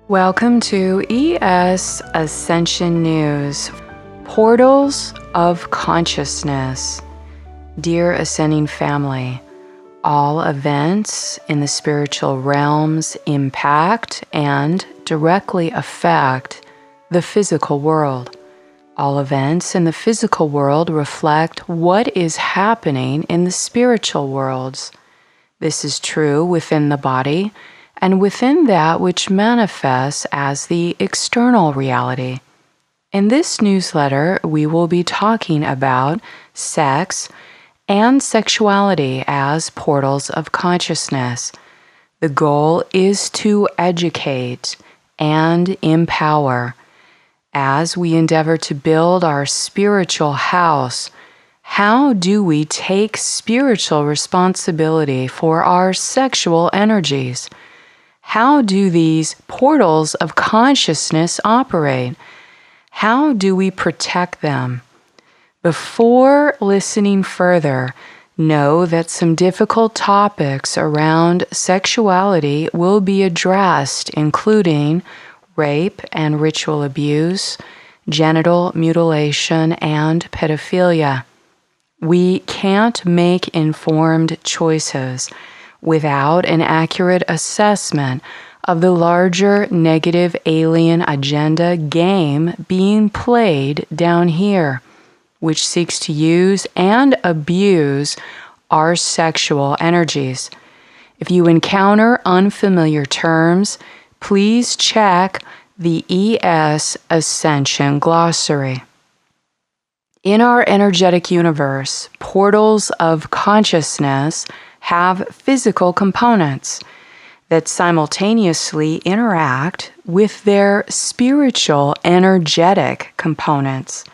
Welcome to ES Ascension News, Portals of Consciousness. Dear Ascending Family, all events in the spiritual realms impact and directly affect the physical world. All events in the physical world reflect what is happening in the spiritual worlds. This is true within the body and within that which manifests as the external reality. In this newsletter, we will be talking about sex and sexuality as portals of consciousness. The goal is to educate and empower. As we endeavor to build our spiritual house, how do we take spiritual responsibility for our sexual energies? How do these portals of consciousness operate? How do we protect them? Before listening further, know that some difficult topics around sexuality will be addressed, including rape and ritual abuse, genital mutilation, and pedophilia. We can't make informed choices without an accurate assessment of the larger negative alien agenda game being played down here, which seeks to use and abuse our sexual energies. If you encounter unfamiliar terms, please check the ES Ascension Glossary. In our energetic universe, portals of consciousness have physical components that simultaneously interact with their spiritual energetic components.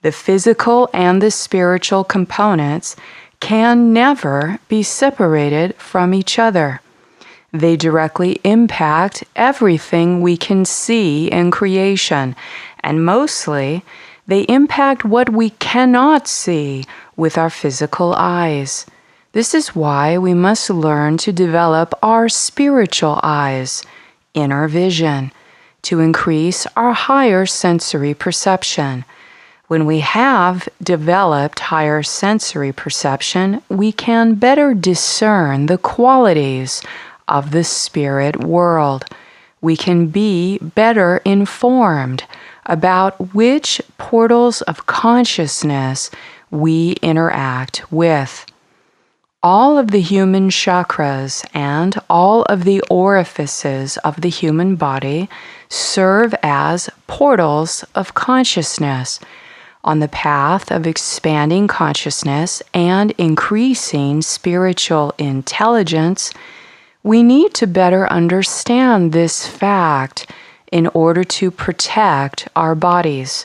The physical and the spiritual components can never be separated from each other. They directly impact everything we can see in creation, and mostly they impact what we cannot see with our physical eyes. This is why we must learn to develop our spiritual eyes, inner vision, to increase our higher sensory perception. When we have developed higher sensory perception, we can better discern the qualities of the spirit world. We can be better informed about which portals of consciousness we interact with. All of the human chakras and all of the orifices of the human body serve as portals of consciousness. On the path of expanding consciousness and increasing spiritual intelligence, we need to better understand this fact in order to protect our bodies.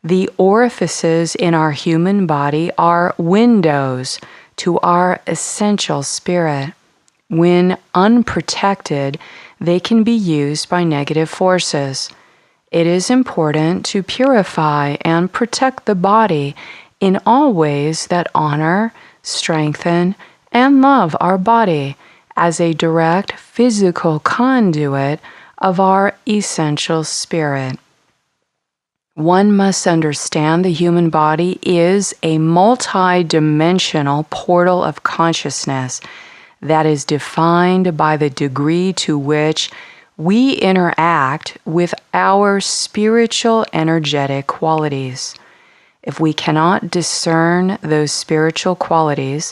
The orifices in our human body are windows to our essential spirit. When unprotected, they can be used by negative forces. It is important to purify and protect the body in all ways that honor, strengthen, and love our body as a direct physical conduit of our essential spirit. One must understand the human body is a multi-dimensional portal of consciousness that is defined by the degree to which we interact with our spiritual energetic qualities. If we cannot discern those spiritual qualities,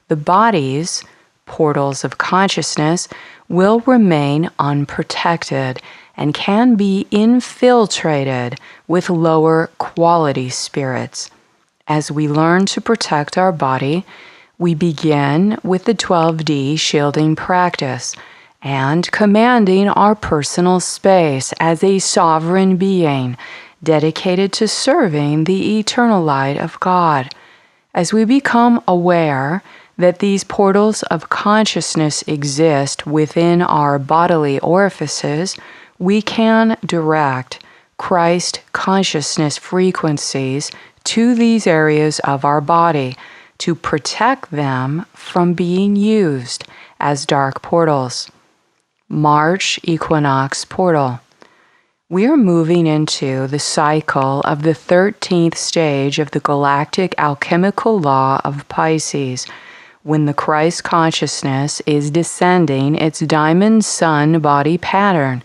the body's portals of consciousness will remain unprotected and can be infiltrated with lower quality spirits. As we learn to protect our body, we begin with the 12D shielding practice and commanding our personal space as a sovereign being dedicated to serving the eternal light of God. As we become aware that these portals of consciousness exist within our bodily orifices, we can direct Christ consciousness frequencies to these areas of our body to protect them from being used as dark portals. March equinox portal. We are moving into the cycle of the 13th stage of the galactic alchemical law of Pisces, when the Christ consciousness is descending its diamond sun body pattern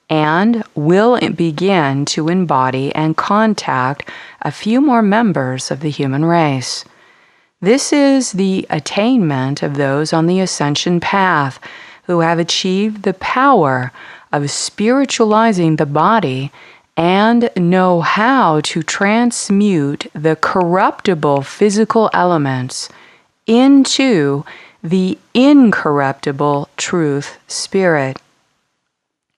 and will begin to embody and contact a few more members of the human race. This is the attainment of those on the ascension path who have achieved the power of spiritualizing the body and know how to transmute the corruptible physical elements into the incorruptible truth spirit.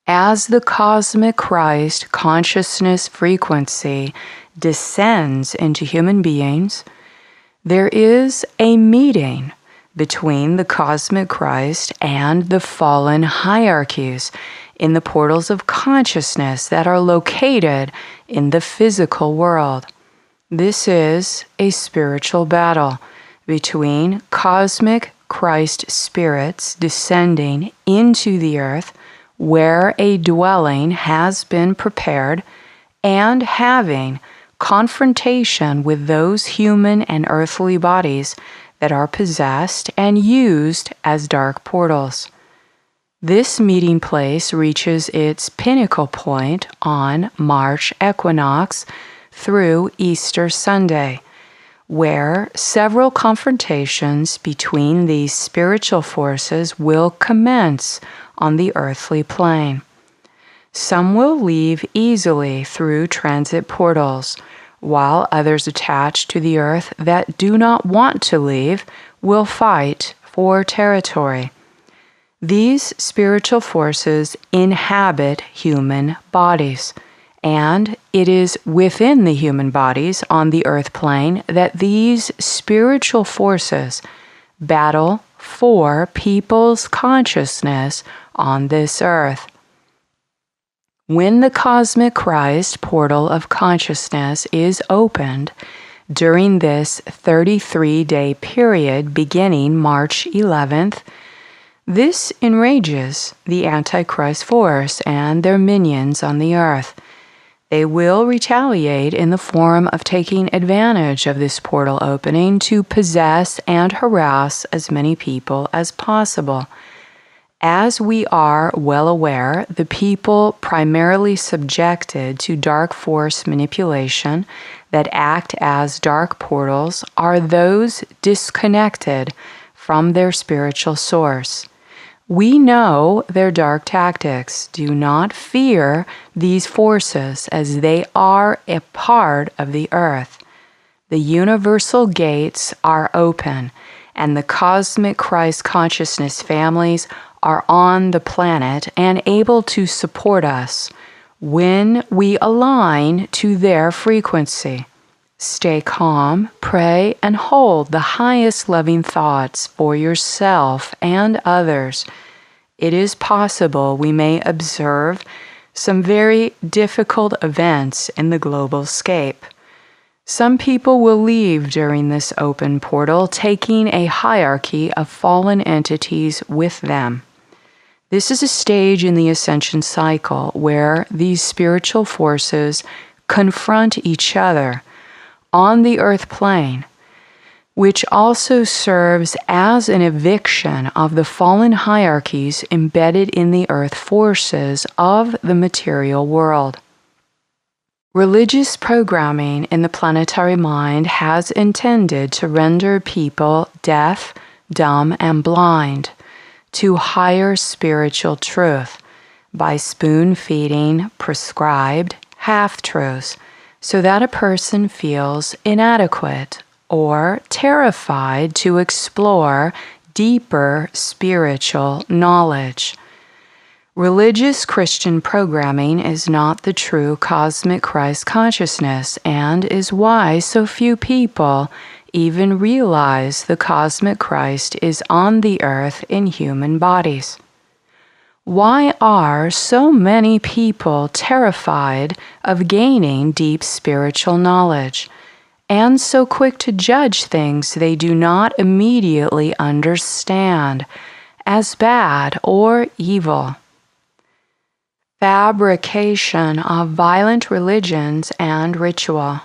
As the cosmic Christ consciousness frequency descends into human beings, there is a meeting between the cosmic Christ and the fallen hierarchies in the portals of consciousness that are located in the physical world. This is a spiritual battle between cosmic Christ spirits descending into the earth where a dwelling has been prepared and having confrontation with those human and earthly bodies that are possessed and used as dark portals. This meeting place reaches its pinnacle point on March equinox through Easter Sunday, where several confrontations between these spiritual forces will commence on the earthly plane. Some will leave easily through transit portals, while others attached to the earth that do not want to leave will fight for territory. These spiritual forces inhabit human bodies, and it is within the human bodies on the earth plane that these spiritual forces battle for people's consciousness on this earth. When the cosmic Christ portal of consciousness is opened during this 33-day period beginning March 11th, this enrages the Antichrist force and their minions on the earth. They will retaliate in the form of taking advantage of this portal opening to possess and harass as many people as possible. As we are well aware, the people primarily subjected to dark force manipulation that act as dark portals are those disconnected from their spiritual source. We know their dark tactics. Do not fear these forces, as they are a part of the earth. The universal gates are open, and the cosmic Christ consciousness families are on the planet and able to support us when we align to their frequency. Stay calm, pray, and hold the highest loving thoughts for yourself and others. It is possible we may observe some very difficult events in the global scape. Some people will leave during this open portal, taking a hierarchy of fallen entities with them. This is a stage in the ascension cycle where these spiritual forces confront each other on the earth plane, which also serves as an eviction of the fallen hierarchies embedded in the earth forces of the material world. Religious programming in the planetary mind has intended to render people deaf, dumb, and blind to higher spiritual truth by spoon-feeding prescribed half-truths so that a person feels inadequate or terrified to explore deeper spiritual knowledge. Religious Christian programming is not the true cosmic Christ consciousness and is why so few people even realize the cosmic Christ is on the earth in human bodies. Why are so many people terrified of gaining deep spiritual knowledge and so quick to judge things they do not immediately understand as bad or evil? fabrication of violent religions and ritual.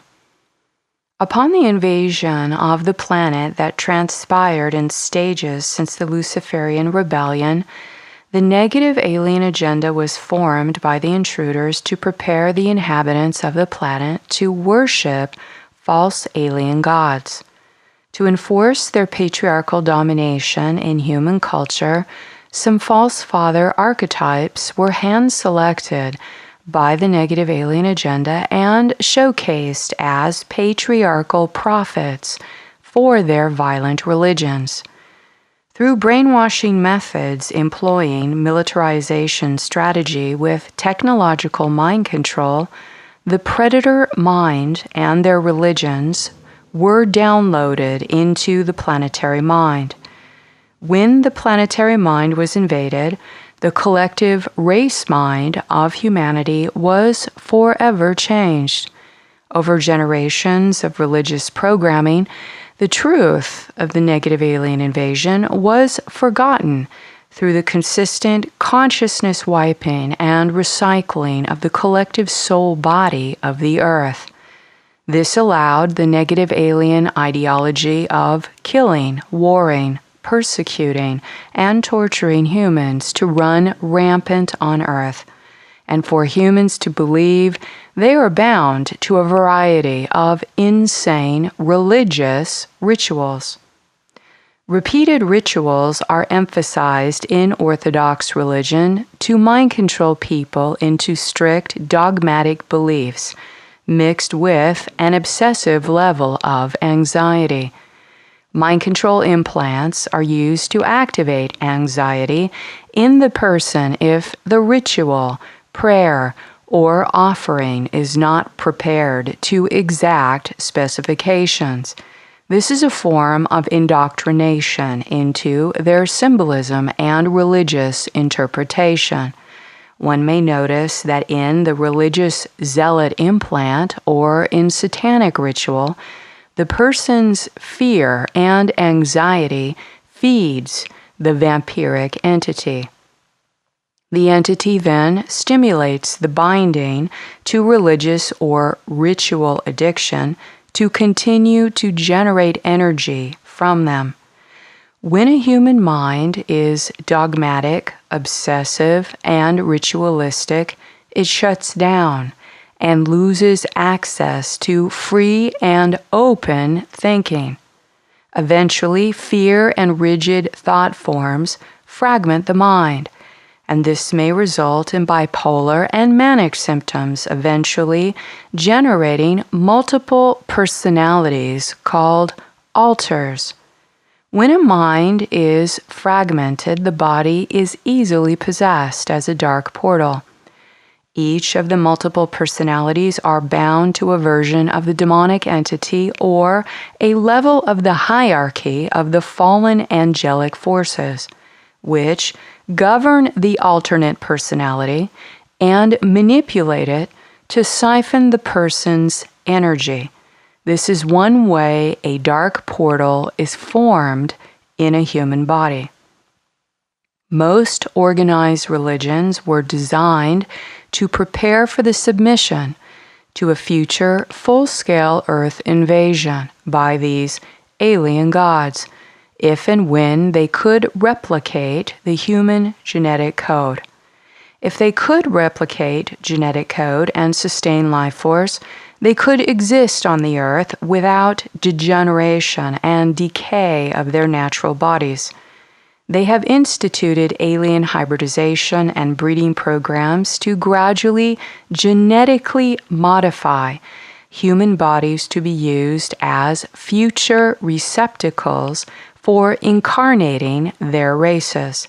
Upon the invasion of the planet that transpired in stages since the Luciferian rebellion, the negative alien agenda was formed by the intruders to prepare the inhabitants of the planet to worship false alien gods. To enforce their patriarchal domination in human culture, some false father archetypes were hand-selected by the negative alien agenda and showcased as patriarchal prophets for their violent religions. Through brainwashing methods employing militarization strategy with technological mind control, the predator mind and their religions were downloaded into the planetary mind. When the planetary mind was invaded, the collective race mind of humanity was forever changed. Over generations of religious programming, the truth of the negative alien invasion was forgotten through the consistent consciousness wiping and recycling of the collective soul body of the earth. This allowed the negative alien ideology of killing, warring, persecuting, and torturing humans to run rampant on Earth, and for humans to believe they are bound to a variety of insane religious rituals. Repeated rituals are emphasized in Orthodox religion to mind control people into strict dogmatic beliefs, mixed with an obsessive level of anxiety. Mind control implants are used to activate anxiety in the person if the ritual, prayer, or offering is not prepared to exact specifications. This is a form of indoctrination into their symbolism and religious interpretation. One may notice that in the religious zealot implant or in satanic ritual, the person's fear and anxiety feeds the vampiric entity. The entity then stimulates the binding to religious or ritual addiction to continue to generate energy from them. When a human mind is dogmatic, obsessive, and ritualistic, it shuts down and loses access to free and open thinking. Eventually, fear and rigid thought forms fragment the mind, and this may result in bipolar and manic symptoms, eventually generating multiple personalities called alters. When a mind is fragmented, the body is easily possessed as a dark portal. Each of the multiple personalities are bound to a version of the demonic entity or a level of the hierarchy of the fallen angelic forces, which govern the alternate personality and manipulate it to siphon the person's energy. This is one way a dark portal is formed in a human body. Most organized religions were designed to prepare for the submission to a future full-scale Earth invasion by these alien gods, if and when they could replicate the human genetic code. If they could replicate genetic code and sustain life force, they could exist on the Earth without degeneration and decay of their natural bodies. They have instituted alien hybridization and breeding programs to gradually genetically modify human bodies to be used as future receptacles for incarnating their races.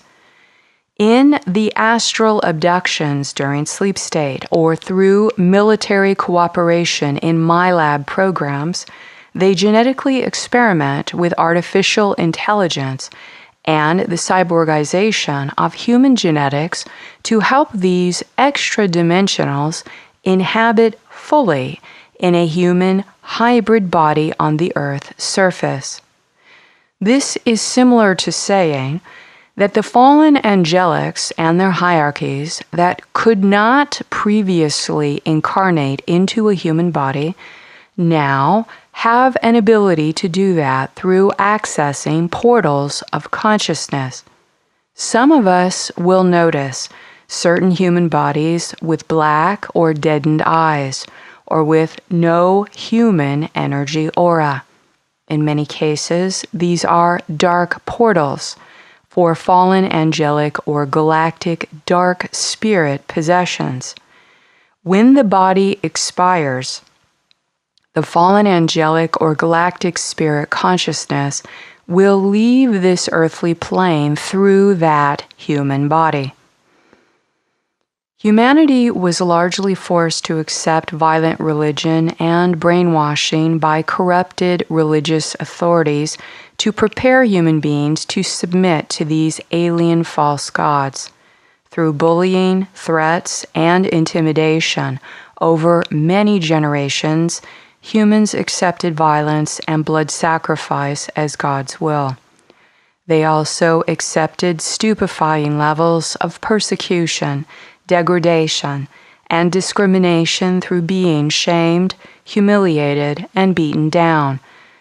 In the astral abductions during sleep state or through military cooperation in MyLab programs, they genetically experiment with artificial intelligence and the cyborgization of human genetics to help these extra-dimensionals inhabit fully in a human hybrid body on the Earth's surface. This is similar to saying that the fallen angelics and their hierarchies that could not previously incarnate into a human body now have an ability to do that through accessing portals of consciousness. Some of us will notice certain human bodies with black or deadened eyes, or with no human energy aura. In many cases, these are dark portals for fallen angelic or galactic dark spirit possessions. When the body expires, the fallen angelic or galactic spirit consciousness will leave this earthly plane through that human body. Humanity was largely forced to accept violent religion and brainwashing by corrupted religious authorities to prepare human beings to submit to these alien false gods. Through bullying, threats, and intimidation over many generations, humans accepted violence and blood sacrifice as God's will. They also accepted stupefying levels of persecution, degradation, and discrimination through being shamed, humiliated, and beaten down,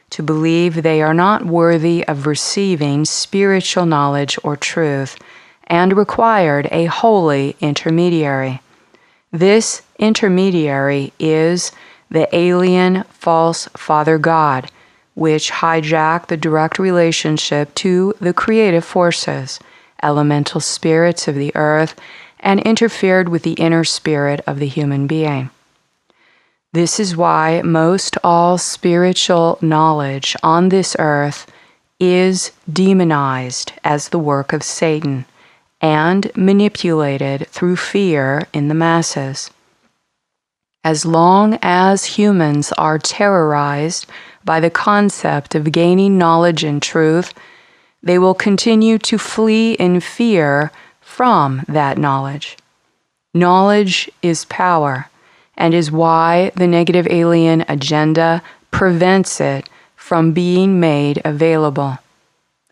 to believe they are not worthy of receiving spiritual knowledge or truth, and required a holy intermediary. This intermediary is the alien false Father God, which hijacked the direct relationship to the creative forces, elemental spirits of the earth, and interfered with the inner spirit of the human being. This is why most all spiritual knowledge on this earth is demonized as the work of Satan and manipulated through fear in the masses. As long as humans are terrorized by the concept of gaining knowledge and truth, they will continue to flee in fear from that knowledge. Knowledge is power, and is why the negative alien agenda prevents it from being made available.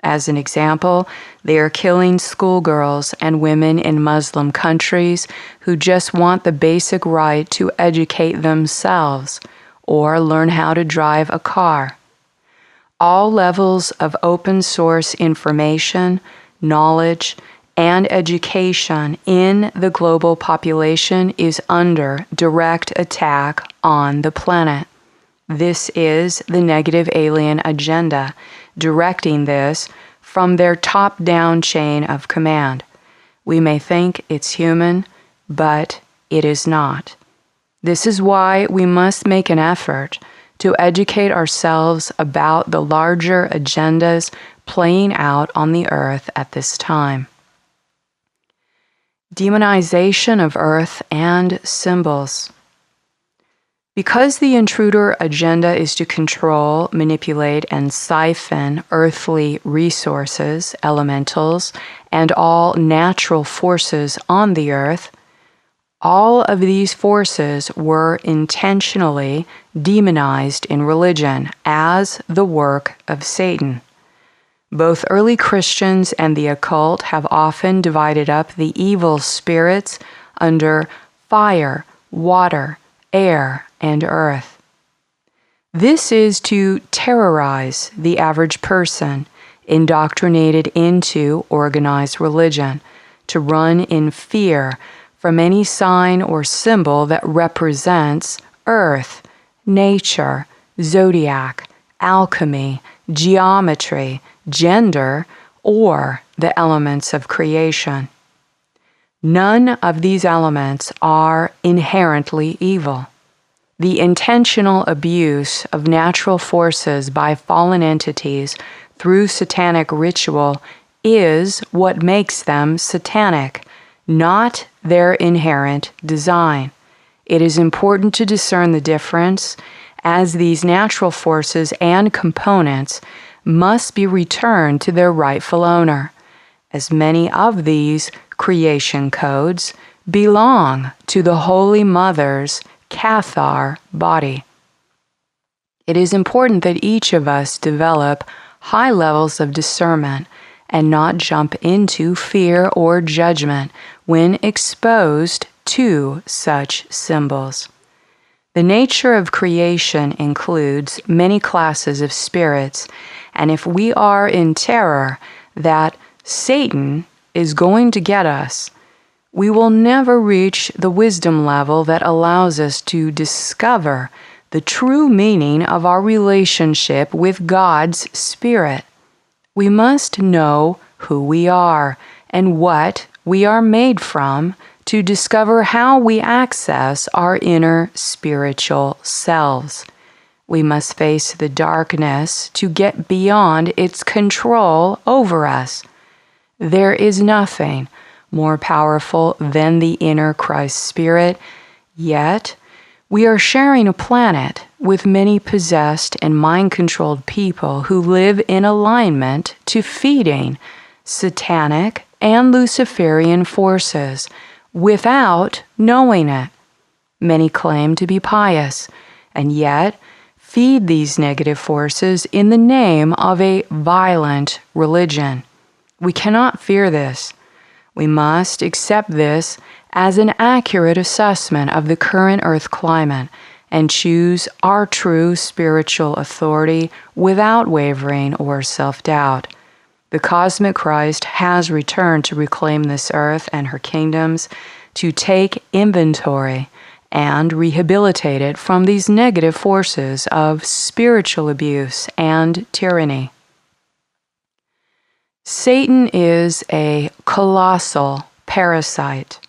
As an example, they are killing schoolgirls and women in Muslim countries who just want the basic right to educate themselves or learn how to drive a car. All levels of open source information, knowledge, and education in the global population is under direct attack on the planet. This is the negative alien agenda, directing this from their top-down chain of command. We may think it's human, but it is not. This is why we must make an effort to educate ourselves about the larger agendas playing out on the earth at this time. Demonization of earth and symbols. Because the intruder agenda is to control, manipulate, and siphon earthly resources, elementals, and all natural forces on the earth, all of these forces were intentionally demonized in religion as the work of Satan. Both early Christians and the occult have often divided up the evil spirits under fire, water, air, and earth. This is to terrorize the average person indoctrinated into organized religion, to run in fear from any sign or symbol that represents earth, nature, zodiac, alchemy, geometry, gender, or the elements of creation. None of these elements are inherently evil. The intentional abuse of natural forces by fallen entities through satanic ritual is what makes them satanic, not their inherent design. It is important to discern the difference, as these natural forces and components must be returned to their rightful owner, as many of these creation codes belong to the Holy Mother's Cathar body. It is important that each of us develop high levels of discernment and not jump into fear or judgment when exposed to such symbols. The nature of creation includes many classes of spirits, and if we are in terror that Satan is going to get us, we will never reach the wisdom level that allows us to discover the true meaning of our relationship with God's Spirit. We must know who we are and what we are made from to discover how we access our inner spiritual selves. We must face the darkness to get beyond its control over us. There is nothing more powerful than the inner Christ Spirit, yet we are sharing a planet with many possessed and mind-controlled people who live in alignment to feeding satanic and Luciferian forces without knowing it. Many claim to be pious, and yet feed these negative forces in the name of a violent religion. We cannot fear this. We must accept this as an accurate assessment of the current earth climate and choose our true spiritual authority without wavering or self-doubt. The cosmic Christ has returned to reclaim this earth and her kingdoms, to take inventory and rehabilitate it from these negative forces of spiritual abuse and tyranny. Satan is a colossal parasite.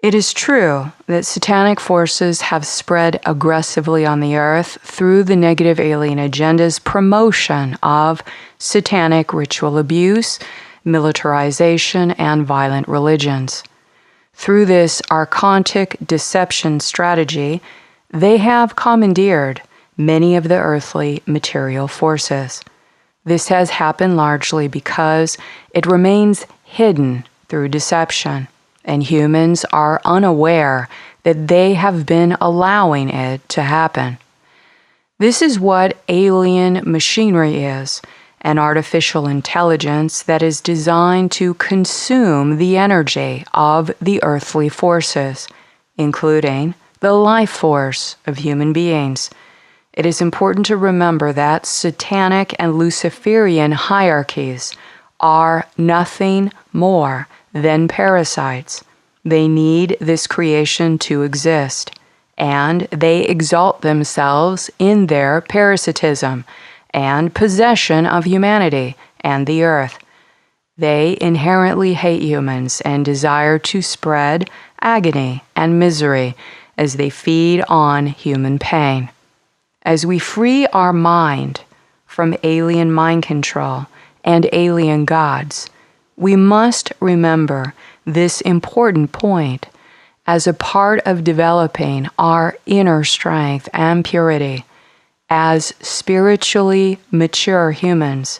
It is true that satanic forces have spread aggressively on the earth through the negative alien agenda's promotion of satanic ritual abuse, militarization, and violent religions. Through this archontic deception strategy, they have commandeered many of the earthly material forces. This has happened largely because it remains hidden through deception, and humans are unaware that they have been allowing it to happen. This is what alien machinery is, an artificial intelligence that is designed to consume the energy of the earthly forces, including the life force of human beings. It is important to remember that satanic and Luciferian hierarchies are nothing more than parasites. They need this creation to exist, and they exalt themselves in their parasitism and possession of humanity and the earth. They inherently hate humans and desire to spread agony and misery as they feed on human pain. As we free our mind from alien mind control and alien gods, we must remember this important point as a part of developing our inner strength and purity. As spiritually mature humans,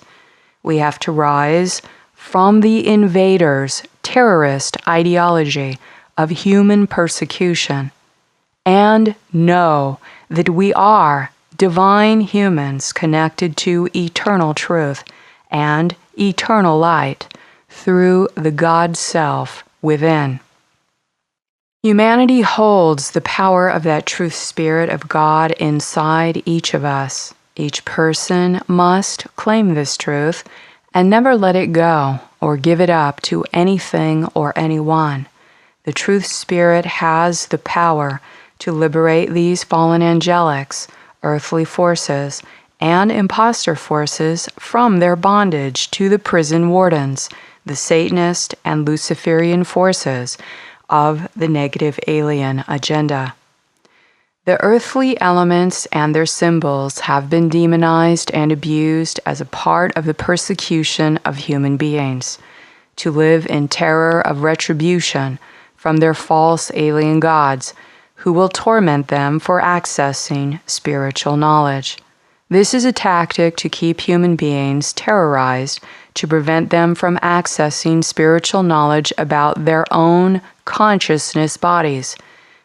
we have to rise from the invaders' terrorist ideology of human persecution and know that we are divine humans connected to eternal truth and eternal light through the God Self within. Humanity holds the power of that truth spirit of God inside each of us. Each person must claim this truth and never let it go or give it up to anything or anyone. The truth spirit has the power to liberate these fallen angelics, earthly forces, and imposter forces from their bondage to the prison wardens, the Satanist and Luciferian forces of the negative alien agenda. The earthly elements and their symbols have been demonized and abused as a part of the persecution of human beings, to live in terror of retribution from their false alien gods, who will torment them for accessing spiritual knowledge. This is a tactic to keep human beings terrorized, to prevent them from accessing spiritual knowledge about their own consciousness bodies,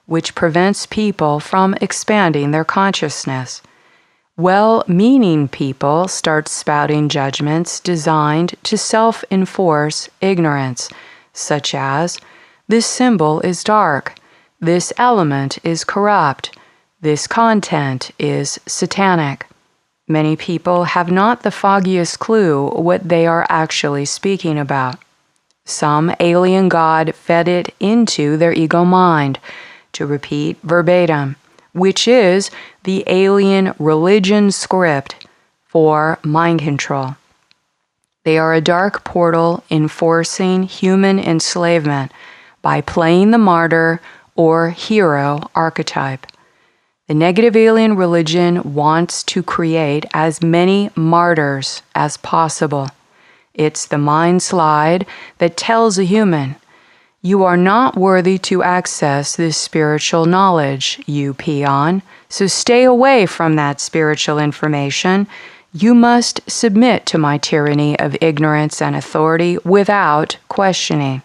which prevents people from expanding their consciousness. Well-meaning people start spouting judgments designed to self-enforce ignorance, such as, "This symbol is dark," "This element is corrupt," "This content is satanic." Many people have not the foggiest clue what they are actually speaking about. Some alien god fed it into their ego mind, to repeat verbatim, which is the alien religion script for mind control. They are a dark portal enforcing human enslavement by playing the martyr or hero archetype. The negative alien religion wants to create as many martyrs as possible. It's the mind slide that tells a human, "You are not worthy to access this spiritual knowledge, you peon, so stay away from that spiritual information. You must submit to my tyranny of ignorance and authority without questioning."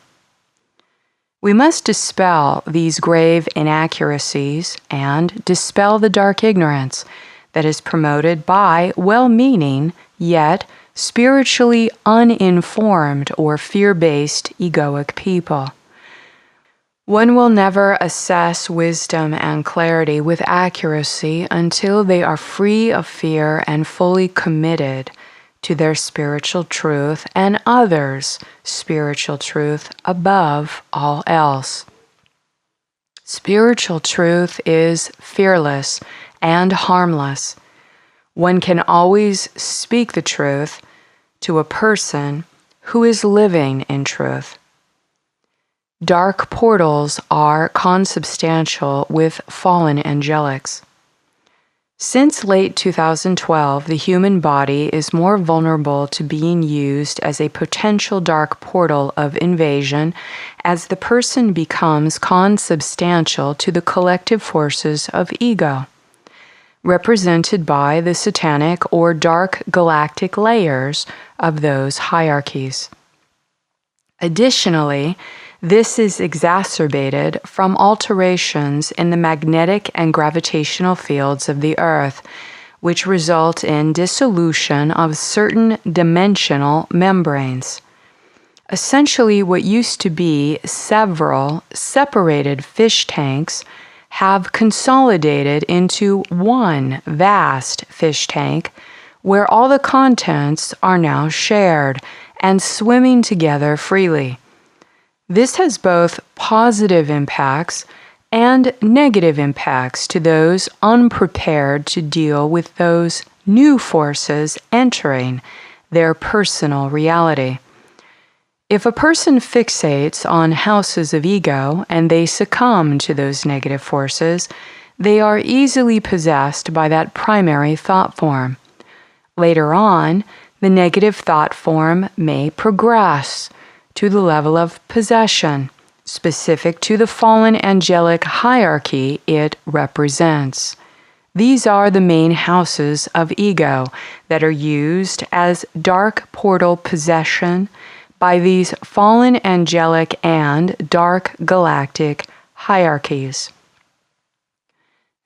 We must dispel these grave inaccuracies and dispel the dark ignorance that is promoted by well-meaning, yet spiritually uninformed or fear-based egoic people. One will never assess wisdom and clarity with accuracy until they are free of fear and fully committed to their spiritual truth and others' spiritual truth above all else. Spiritual truth is fearless and harmless. One can always speak the truth to a person who is living in truth. Dark portals are consubstantial with fallen angelics. Since late 2012, the human body is more vulnerable to being used as a potential dark portal of invasion as the person becomes consubstantial to the collective forces of ego, represented by the satanic or dark galactic layers of those hierarchies. Additionally, this is exacerbated from alterations in the magnetic and gravitational fields of the Earth, which result in dissolution of certain dimensional membranes. Essentially, what used to be several separated fish tanks have consolidated into one vast fish tank, where all the contents are now shared and swimming together freely. This has both positive impacts and negative impacts to those unprepared to deal with those new forces entering their personal reality. If a person fixates on houses of ego and they succumb to those negative forces, they are easily possessed by that primary thought form. Later on, the negative thought form may progress to the level of possession, specific to the fallen angelic hierarchy it represents. These are the main houses of ego that are used as dark portal possession by these fallen angelic and dark galactic hierarchies.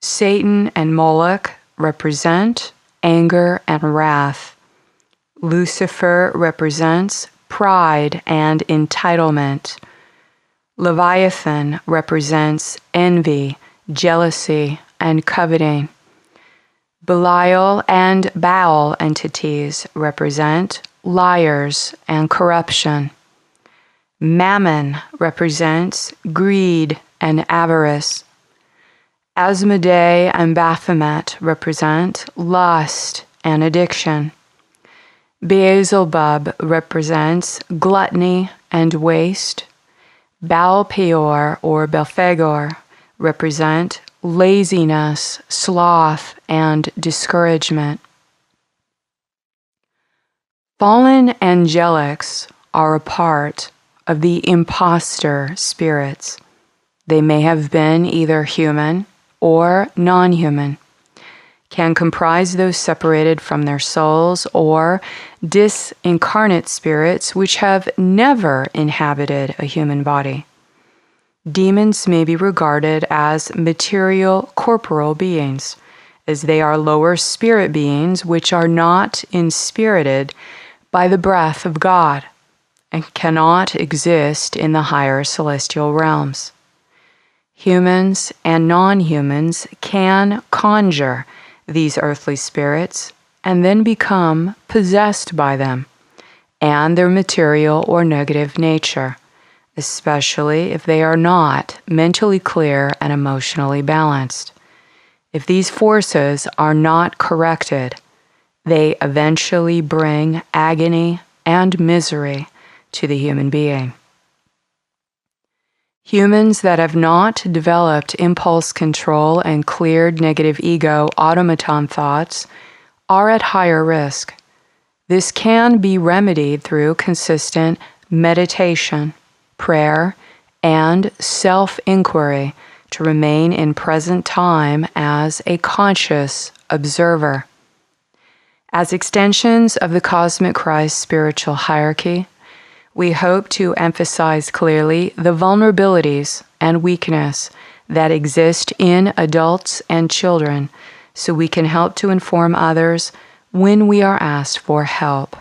Satan and Moloch represent anger and wrath. Lucifer represents pride and entitlement. Leviathan represents envy, jealousy, and coveting. Belial and Baal entities represent liars and corruption. Mammon represents greed and avarice. Asmodee and Baphomet represent lust and addiction. Beelzebub represents gluttony and waste. Baal Peor or Belphegor represent laziness, sloth, and discouragement. Fallen angelics are a part of the imposter spirits. They may have been either human or non-human, can comprise those separated from their souls or disincarnate spirits which have never inhabited a human body. Demons may be regarded as material corporal beings, as they are lower spirit beings which are not inspirited by the breath of God and cannot exist in the higher celestial realms. Humans and non-humans can conjure these earthly spirits and then become possessed by them and their material or negative nature, especially if they are not mentally clear and emotionally balanced. If these forces are not corrected, they eventually bring agony and misery to the human being. Humans that have not developed impulse control and cleared negative ego automaton thoughts are at higher risk. This can be remedied through consistent meditation, prayer, and self-inquiry to remain in present time as a conscious observer. As extensions of the Cosmic Christ spiritual hierarchy, we hope to emphasize clearly the vulnerabilities and weakness that exist in adults and children so we can help to inform others when we are asked for help.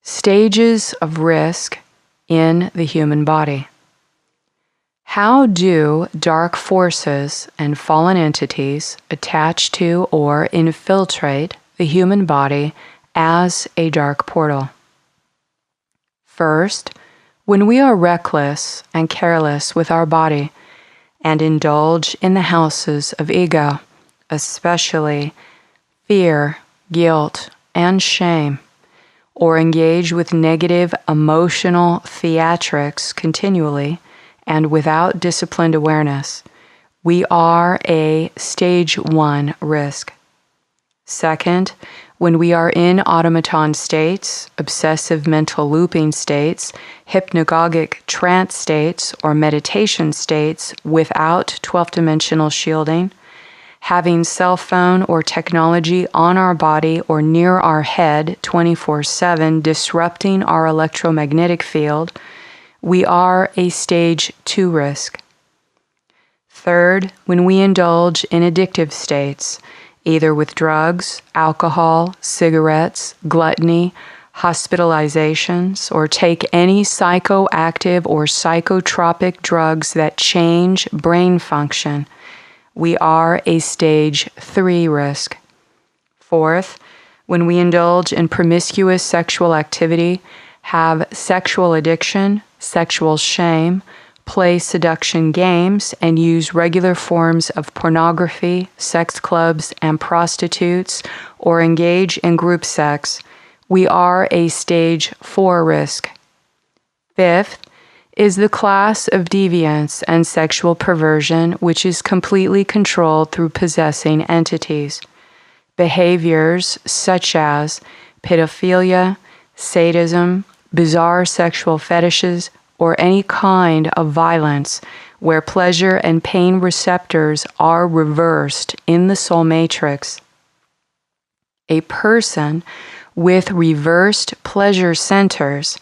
Stages of risk in the human body. How do dark forces and fallen entities attach to or infiltrate the human body as a dark portal? First, when we are reckless and careless with our body and indulge in the houses of ego, especially fear, guilt, and shame, or engage with negative emotional theatrics continually and without disciplined awareness, we are a stage 1 risk. Second, when we are in automaton states, obsessive mental looping states, hypnagogic trance states, or meditation states without 12th-dimensional shielding, having cell phone or technology on our body or near our head 24/7 disrupting our electromagnetic field, we are a stage 2 risk. Third, when we indulge in addictive states, either with drugs, alcohol, cigarettes, gluttony, hospitalizations, or take any psychoactive or psychotropic drugs that change brain function, we are a stage 3 risk. Fourth, when we indulge in promiscuous sexual activity, have sexual addiction, sexual shame, play seduction games, and use regular forms of pornography, sex clubs, and prostitutes, or engage in group sex, we are a stage 4 risk. Fifth is the class of deviance and sexual perversion which is completely controlled through possessing entities. Behaviors such as pedophilia, sadism, bizarre sexual fetishes, or any kind of violence where pleasure and pain receptors are reversed in the soul matrix. A person with reversed pleasure centers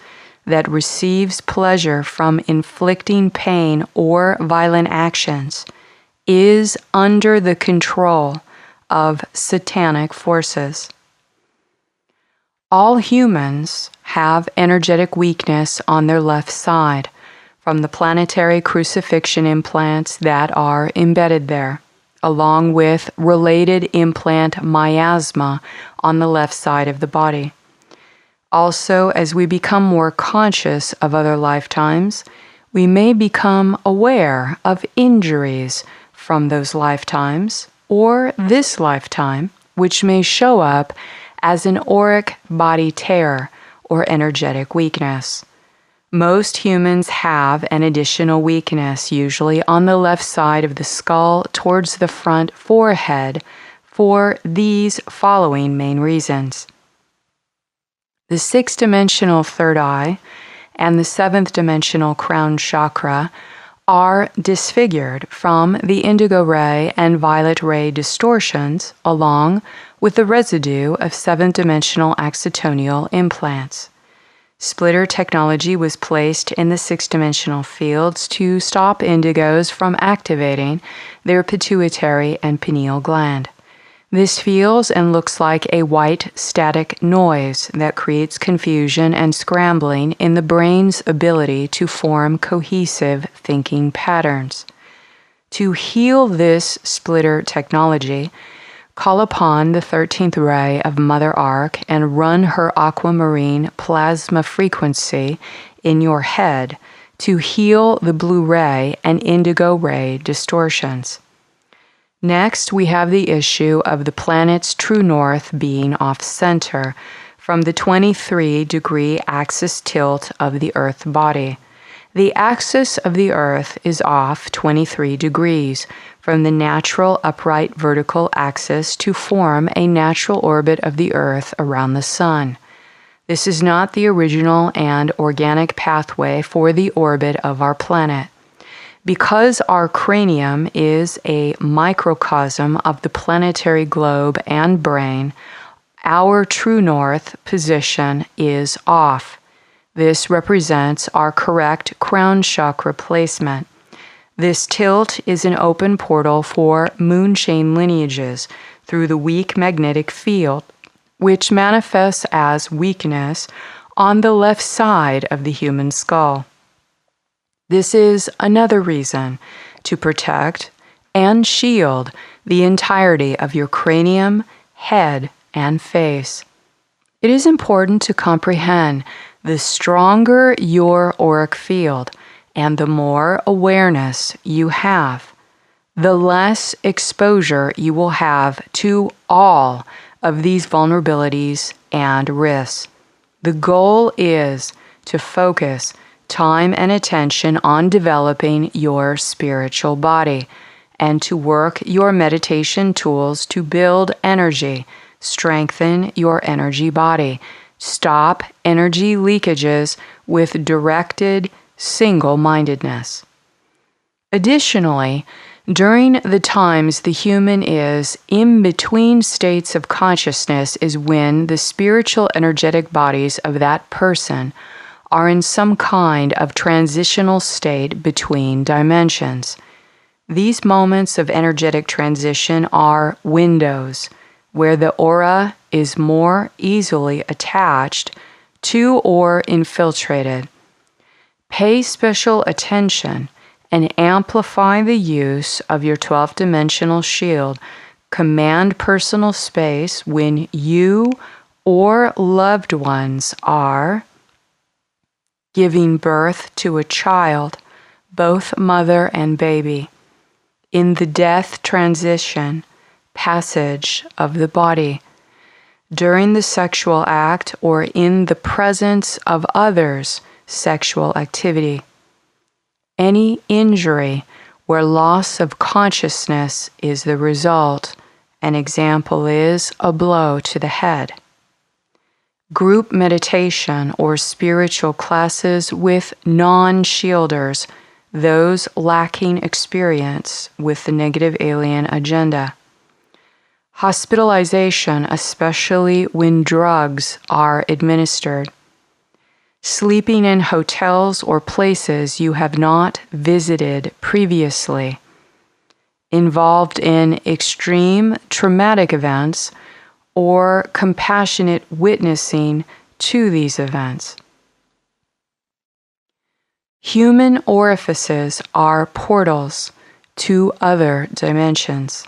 that receives pleasure from inflicting pain or violent actions is under the control of satanic forces. All humans have energetic weakness on their left side from the planetary crucifixion implants that are embedded there, along with related implant miasma on the left side of the body. Also, as we become more conscious of other lifetimes, we may become aware of injuries from those lifetimes or this lifetime, which may show up as an auric body tear or energetic weakness. Most humans have an additional weakness, usually on the left side of the skull towards the front forehead, for these following main reasons. The 6th-dimensional third eye and the 7th-dimensional crown chakra are disfigured from the indigo ray and violet ray distortions along with the residue of 7th-dimensional axitonial implants. Splitter technology was placed in the 6th-dimensional fields to stop indigos from activating their pituitary and pineal gland, This feels and looks like a white static noise that creates confusion and scrambling in the brain's ability to form cohesive thinking patterns. To heal this splitter technology, call upon the 13th ray of Mother Ark and run her aquamarine plasma frequency in your head to heal the blue ray and indigo ray distortions. Next, we have the issue of the planet's true north being off-center from the 23-degree axis tilt of the Earth body. The axis of the Earth is off 23 degrees from the natural upright vertical axis to form a natural orbit of the Earth around the Sun. This is not the original and organic pathway for the orbit of our planet. Because our cranium is a microcosm of the planetary globe and brain, our true north position is off. This represents our correct crown chakra placement. This tilt is an open portal for moon chain lineages through the weak magnetic field, which manifests as weakness on the left side of the human skull. This is another reason to protect and shield the entirety of your cranium, head, and face. It is important to comprehend the stronger your auric field and the more awareness you have, the less exposure you will have to all of these vulnerabilities and risks. The goal is to focus time and attention on developing your spiritual body and to work your meditation tools to build energy, strengthen your energy body, stop energy leakages with directed single-mindedness. Additionally, during the times the human is in between states of consciousness is when the spiritual energetic bodies of that person are in some kind of transitional state between dimensions. These moments of energetic transition are windows where the aura is more easily attached to or infiltrated. Pay special attention and amplify the use of your 12-dimensional shield. Command personal space when you or loved ones are giving birth to a child, both mother and baby, in the death transition, passage of the body, during the sexual act or in the presence of others' sexual activity. Any injury where loss of consciousness is the result, an example is a blow to the head. Group meditation or spiritual classes with non-shielders, those lacking experience with the negative alien agenda. Hospitalization, especially when drugs are administered. Sleeping in hotels or places you have not visited previously. Involved in extreme traumatic events or compassionate witnessing to these events. Human orifices are portals to other dimensions.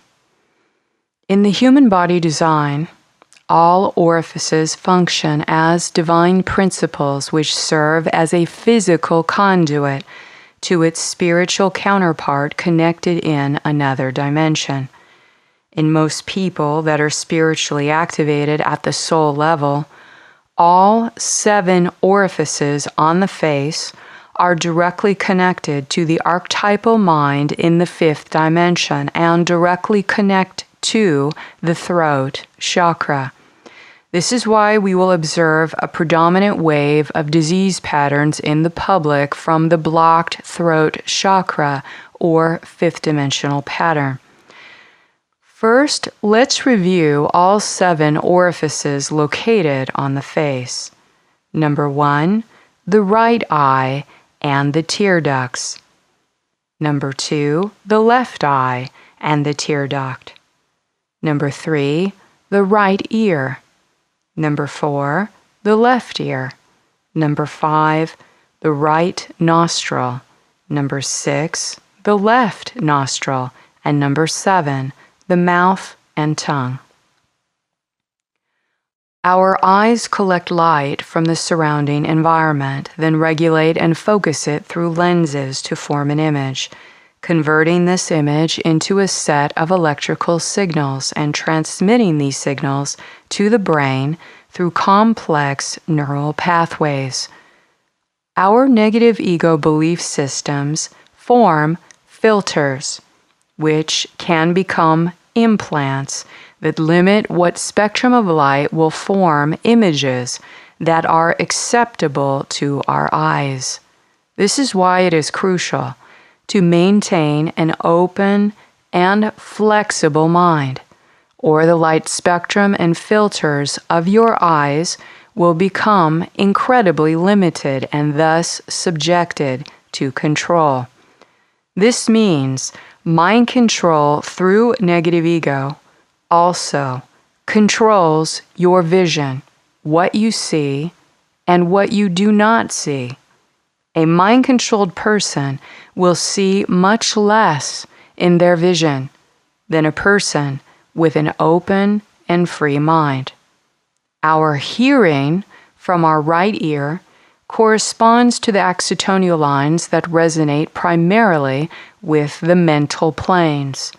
In the human body design, all orifices function as divine principles which serve as a physical conduit to its spiritual counterpart connected in another dimension. In most people that are spiritually activated at the soul level, all 7 orifices on the face are directly connected to the archetypal mind in the 5th dimension and directly connect to the throat chakra. This is why we will observe a predominant wave of disease patterns in the public from the blocked throat chakra or 5th dimensional pattern. First, let's review all 7 orifices located on the face. Number 1, the right eye and the tear ducts. Number 2, the left eye and the tear duct. Number 3, the right ear. Number 4, the left ear. Number 5, the right nostril. Number 6, the left nostril. And number 7, the mouth and tongue. Our eyes collect light from the surrounding environment, then regulate and focus it through lenses to form an image, converting this image into a set of electrical signals and transmitting these signals to the brain through complex neural pathways. Our negative ego belief systems form filters, which can become implants that limit what spectrum of light will form images that are acceptable to our eyes. This is why it is crucial to maintain an open and flexible mind, or the light spectrum and filters of your eyes will become incredibly limited and thus subjected to control. This means mind control through negative ego also controls your vision, what you see, and what you do not see. A mind-controlled person will see much less in their vision than a person with an open and free mind. Our hearing from our right ear corresponds to the acetonial lines that resonate primarily with the mental planes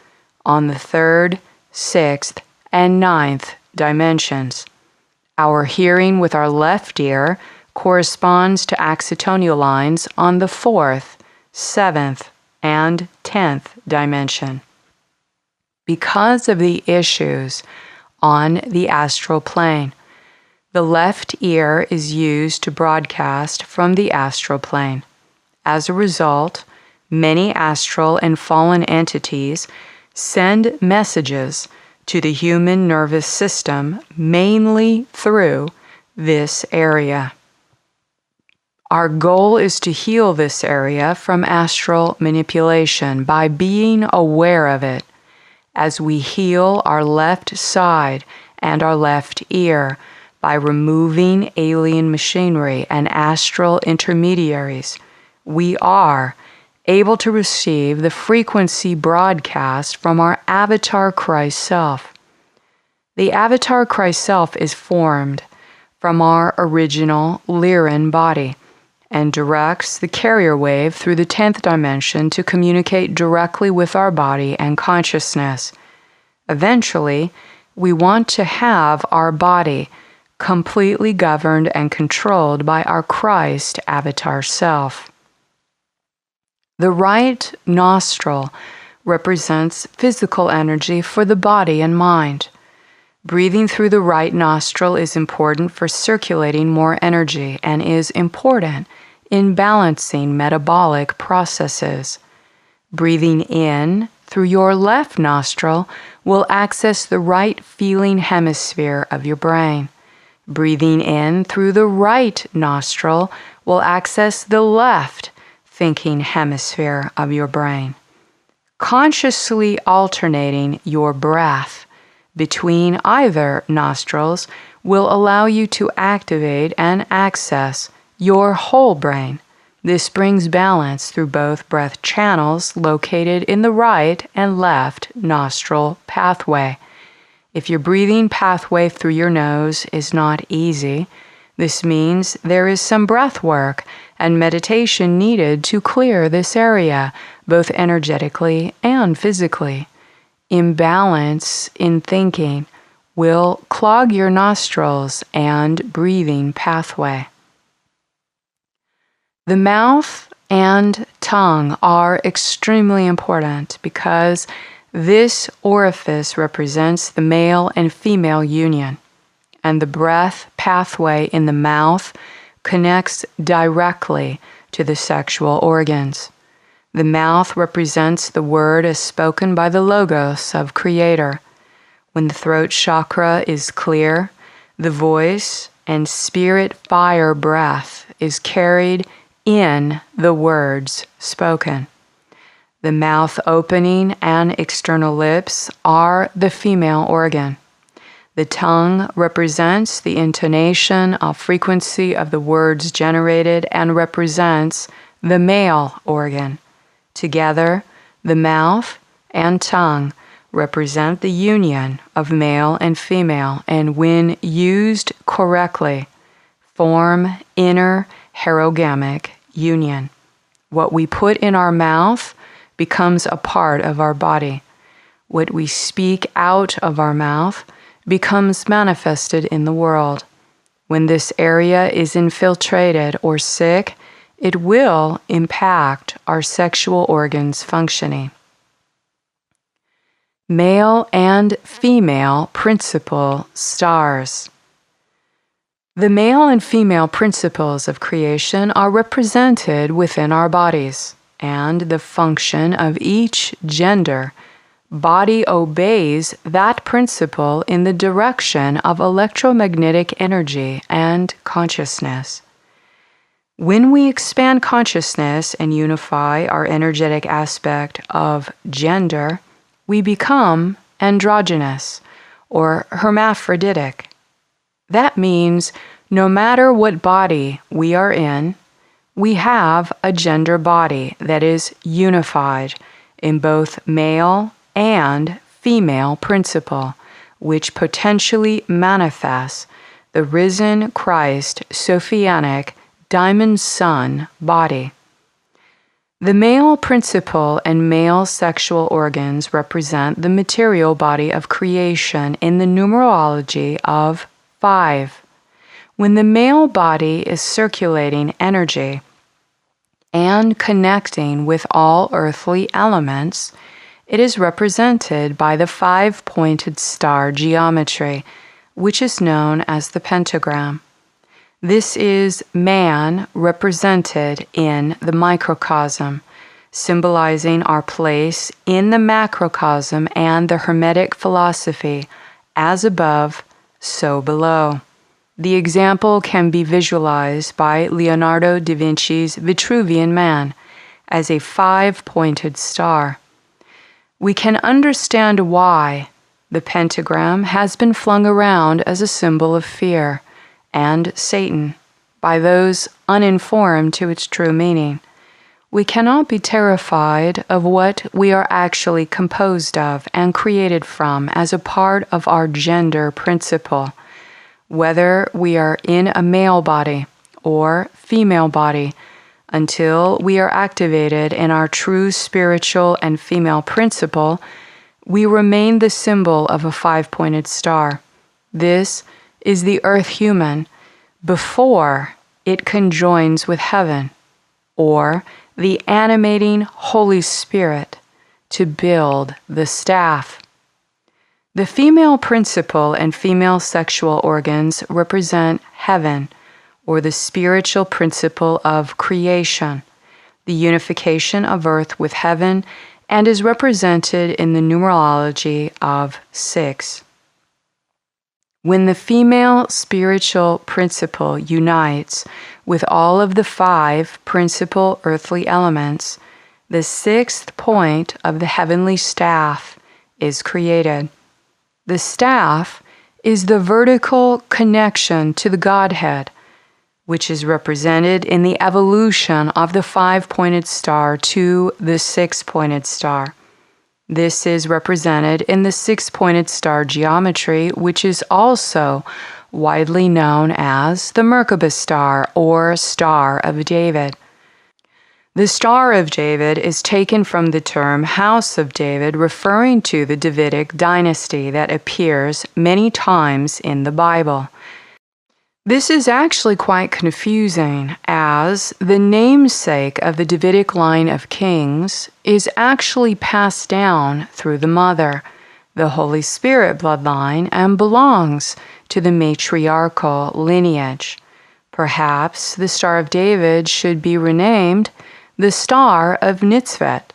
on the 3rd, 6th, and 9th dimensions. Our hearing with our left ear corresponds to acetonial lines on the 4th, 7th, and 10th dimension. Because of the issues on the astral plane, the left ear is used to broadcast from the astral plane. As a result, many astral and fallen entities send messages to the human nervous system mainly through this area. Our goal is to heal this area from astral manipulation by being aware of it. As we heal our left side and our left ear by removing alien machinery and astral intermediaries, we are able to receive the frequency broadcast from our avatar Christ self. The avatar Christ self is formed from our original Lyran body and directs the carrier wave through the 10th dimension to communicate directly with our body and consciousness. Eventually, we want to have our body completely governed and controlled by our Christ avatar self. The right nostril represents physical energy for the body and mind. Breathing through the right nostril is important for circulating more energy and is important in balancing metabolic processes. Breathing in through your left nostril will access the right feeling hemisphere of your brain. Breathing in through the right nostril will access the left thinking hemisphere of your brain. Consciously alternating your breath between either nostrils will allow you to activate and access your whole brain. This brings balance through both breath channels located in the right and left nostril pathway. If your breathing pathway through your nose is not easy, this means there is some breath work and meditation needed to clear this area, both energetically and physically. Imbalance in thinking will clog your nostrils and breathing pathway. The mouth and tongue are extremely important because this orifice represents the male and female union, and the breath pathway in the mouth connects directly to the sexual organs. The mouth represents the word as spoken by the Logos of Creator. When the throat chakra is clear, the voice and spirit fire breath is carried in the words spoken. The mouth opening and external lips are the female organ. The tongue represents the intonation of frequency of the words generated and represents the male organ. Together, the mouth and tongue represent the union of male and female, and when used correctly, form inner herogamic union. What we put in our mouth becomes a part of our body. What we speak out of our mouth becomes manifested in the world. When this area is infiltrated or sick, it will impact our sexual organs functioning. Male and female principal stars. The male and female principles of creation are represented within our bodies, and the function of each gender body obeys that principle in the direction of electromagnetic energy and consciousness. When we expand consciousness and unify our energetic aspect of gender, we become androgynous or hermaphroditic. That means no matter what body we are in, we have a gender body that is unified in both male and female principle, which potentially manifests the risen Christ Sophianic diamond sun body. The male principle and male sexual organs represent the material body of creation in the numerology of 5. When the male body is circulating energy and connecting with all earthly elements, it is represented by the 5-pointed star geometry, which is known as the pentagram. This is man represented in the microcosm, symbolizing our place in the macrocosm and the Hermetic philosophy, as above, so below. The example can be visualized by Leonardo da Vinci's Vitruvian Man as a 5-pointed star. We can understand why the pentagram has been flung around as a symbol of fear and Satan by those uninformed to its true meaning. We cannot be terrified of what we are actually composed of and created from as a part of our gender principle, whether we are in a male body or female body, until we are activated in our true spiritual and female principle. We remain the symbol of a 5-pointed star. This is the earth human before it conjoins with heaven, or the animating Holy Spirit to build the staff. The female principle and female sexual organs represent heaven, or the spiritual principle of creation, the unification of earth with heaven, and is represented in the numerology of 6. When the female spiritual principle unites with all of the 5 principal earthly elements, the 6th point of the heavenly staff is created. The staff is the vertical connection to the Godhead, which is represented in the evolution of the 5-pointed star to the 6-pointed star. This is represented in the 6-pointed star geometry, which is also widely known as the Merkaba star or Star of David. The Star of David is taken from the term House of David, referring to the Davidic dynasty that appears many times in the Bible. This is actually quite confusing, as the namesake of the Davidic line of kings is actually passed down through the mother, the Holy Spirit bloodline, and belongs to the matriarchal lineage. Perhaps the Star of David should be renamed the Star of Nitzvet,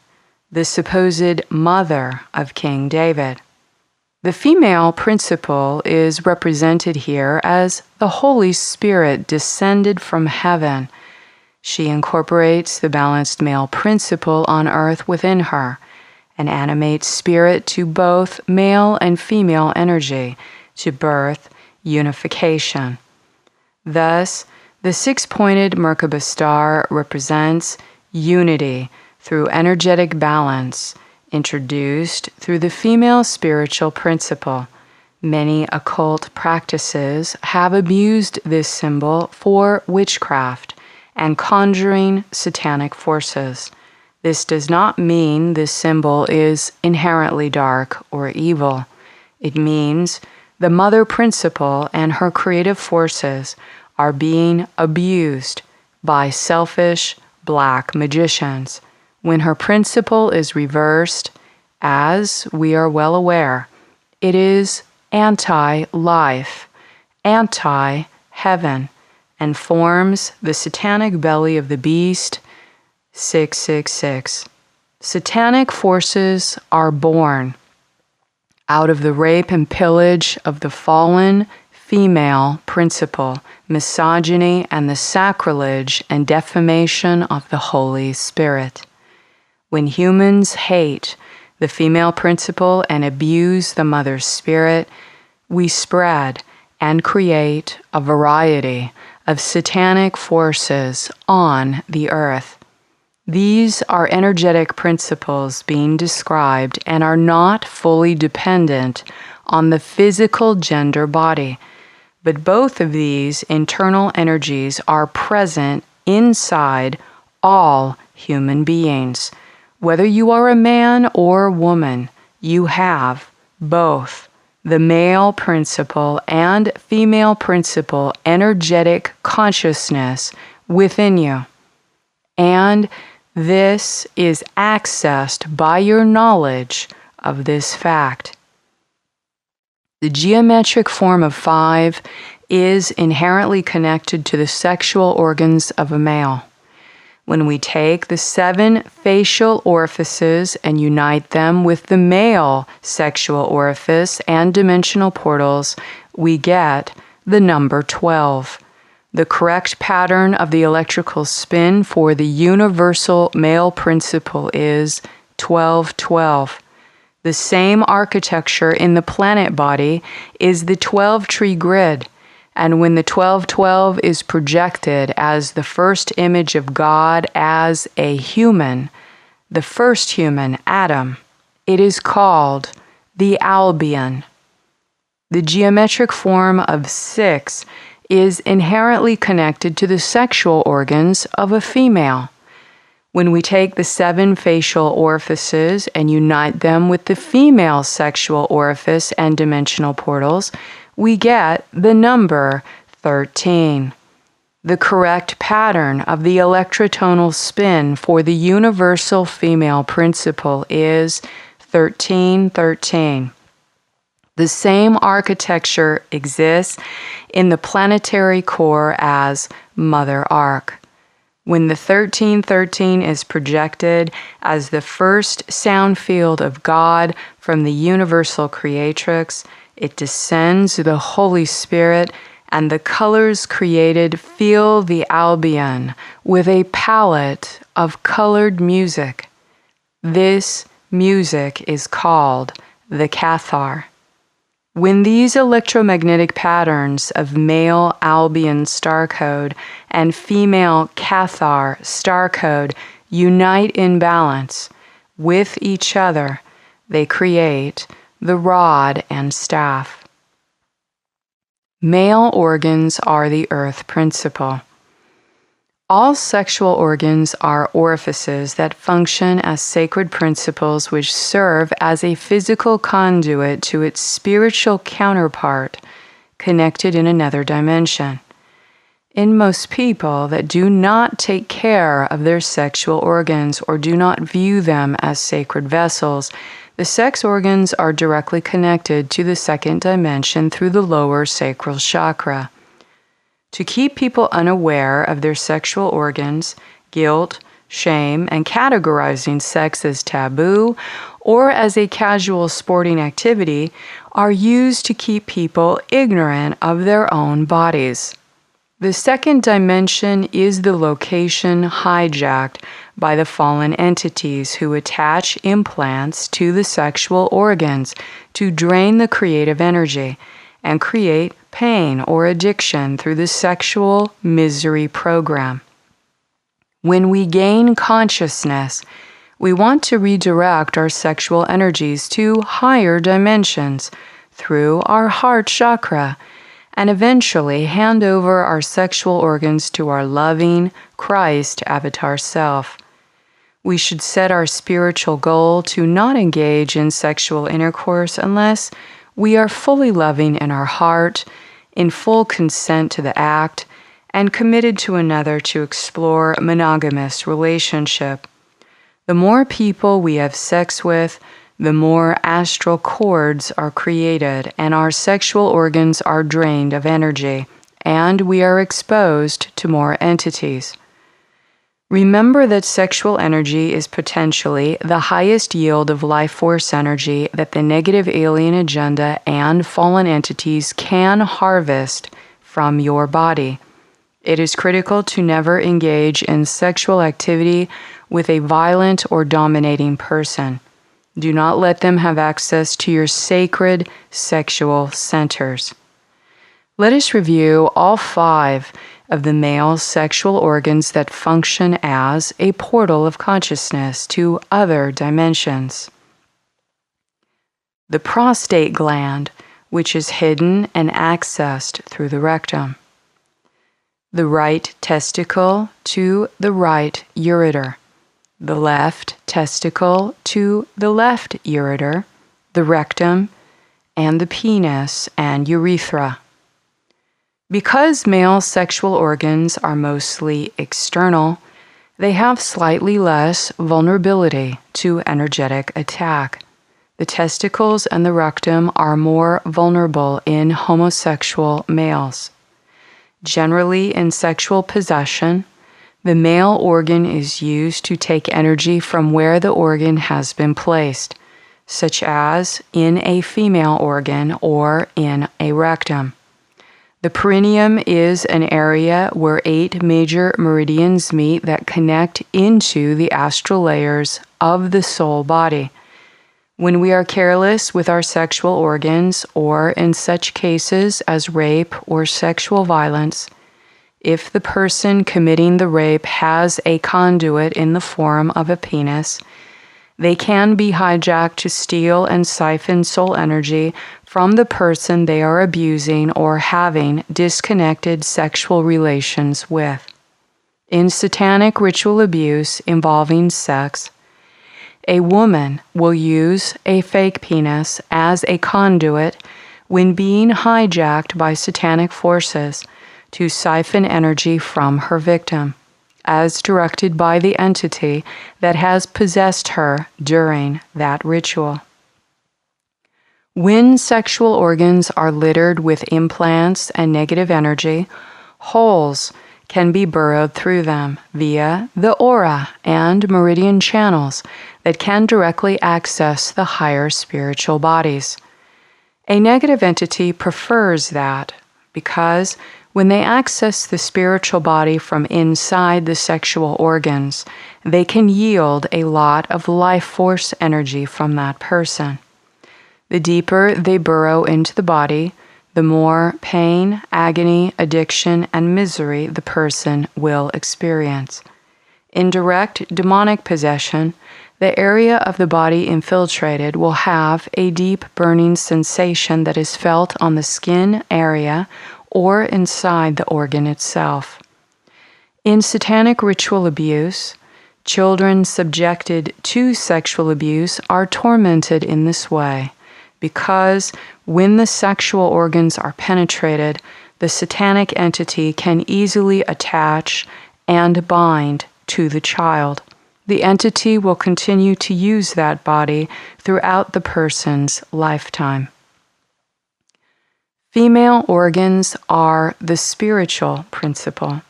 the supposed mother of King David. The female principle is represented here as the Holy Spirit descended from heaven. She incorporates the balanced male principle on earth within her and animates spirit to both male and female energy to birth unification. Thus, the six-pointed Merkaba star represents unity through energetic balance, introduced through the female spiritual principle. Many occult practices have abused this symbol for witchcraft and conjuring satanic forces. This does not mean this symbol is inherently dark or evil. It means the mother principle and her creative forces are being abused by selfish black magicians. When her principle is reversed, as we are well aware, it is anti-life, anti-heaven, and forms the satanic belly of the beast, 666. Satanic forces are born out of the rape and pillage of the fallen female principle, misogyny, and the sacrilege and defamation of the Holy Spirit. When humans hate the female principle and abuse the mother spirit, we spread and create a variety of satanic forces on the earth. These are energetic principles being described and are not fully dependent on the physical gender body, but both of these internal energies are present inside all human beings. Whether you are a man or woman, you have both the male principle and female principle energetic consciousness within you. And this is accessed by your knowledge of this fact. The geometric form of 5 is inherently connected to the sexual organs of a male. When we take the 7 facial orifices and unite them with the male sexual orifice and dimensional portals, we get the number 12. The correct pattern of the electrical spin for the universal male principle is 12-12. The same architecture in the planet body is the 12-tree grid. And when the 12-12 is projected as the first image of God as a human, the first human, Adam, it is called the Albion. The geometric form of 6 is inherently connected to the sexual organs of a female. When we take the 7 facial orifices and unite them with the female sexual orifice and dimensional portals, we get the number 13. The correct pattern of the electrotonal spin for the universal female principle is 13-13. The same architecture exists in the planetary core as Mother Arc. When the 13-13 is projected as the first sound field of God from the universal creatrix, it descends the Holy Spirit, and the colors created fill the Albion with a palette of colored music. This music is called the Cathar. When these electromagnetic patterns of male Albion star code and female Cathar star code unite in balance with each other, they create the rod and staff. Male organs are the earth principle. All sexual organs are orifices that function as sacred principles which serve as a physical conduit to its spiritual counterpart connected in another dimension. In most people that do not take care of their sexual organs or do not view them as sacred vessels, the sex organs are directly connected to the second dimension through the lower sacral chakra. To keep people unaware of their sexual organs, guilt, shame, and categorizing sex as taboo or as a casual sporting activity are used to keep people ignorant of their own bodies. The second dimension is the location hijacked by the fallen entities who attach implants to the sexual organs to drain the creative energy and create pain or addiction through the sexual misery program. When we gain consciousness, we want to redirect our sexual energies to higher dimensions through our heart chakra, and eventually hand over our sexual organs to our loving Christ avatar self. We should set our spiritual goal to not engage in sexual intercourse unless we are fully loving in our heart, in full consent to the act, and committed to another to explore a monogamous relationship. The more people we have sex with, the more astral cords are created and our sexual organs are drained of energy, and we are exposed to more entities. Remember that sexual energy is potentially the highest yield of life force energy that the negative alien agenda and fallen entities can harvest from your body. It is critical to never engage in sexual activity with a violent or dominating person. Do not let them have access to your sacred sexual centers. Let us review all 5 of the male sexual organs that function as a portal of consciousness to other dimensions. The prostate gland, which is hidden and accessed through the rectum. The right testicle to the right ureter. The left testicle to the left ureter, the rectum, and the penis and urethra. Because male sexual organs are mostly external, they have slightly less vulnerability to energetic attack. The testicles and the rectum are more vulnerable in homosexual males. Generally, in sexual possession, the male organ is used to take energy from where the organ has been placed, such as in a female organ or in a rectum. The perineum is an area where 8 major meridians meet that connect into the astral layers of the soul body. When we are careless with our sexual organs, or in such cases as rape or sexual violence, if the person committing the rape has a conduit in the form of a penis, they can be hijacked to steal and siphon soul energy from the person they are abusing or having disconnected sexual relations with. In satanic ritual abuse involving sex, a woman will use a fake penis as a conduit when being hijacked by satanic forces to siphon energy from her victim, as directed by the entity that has possessed her during that ritual. When sexual organs are littered with implants and negative energy, holes can be burrowed through them via the aura and meridian channels that can directly access the higher spiritual bodies. A negative entity prefers that because when they access the spiritual body from inside the sexual organs, they can yield a lot of life force energy from that person. The deeper they burrow into the body, the more pain, agony, addiction, and misery the person will experience. In direct demonic possession, the area of the body infiltrated will have a deep burning sensation that is felt on the skin area or inside the organ itself. In satanic ritual abuse, children subjected to sexual abuse are tormented in this way because when the sexual organs are penetrated, the satanic entity can easily attach and bind to the child. The entity will continue to use that body throughout the person's lifetime. Female organs are the spiritual principle.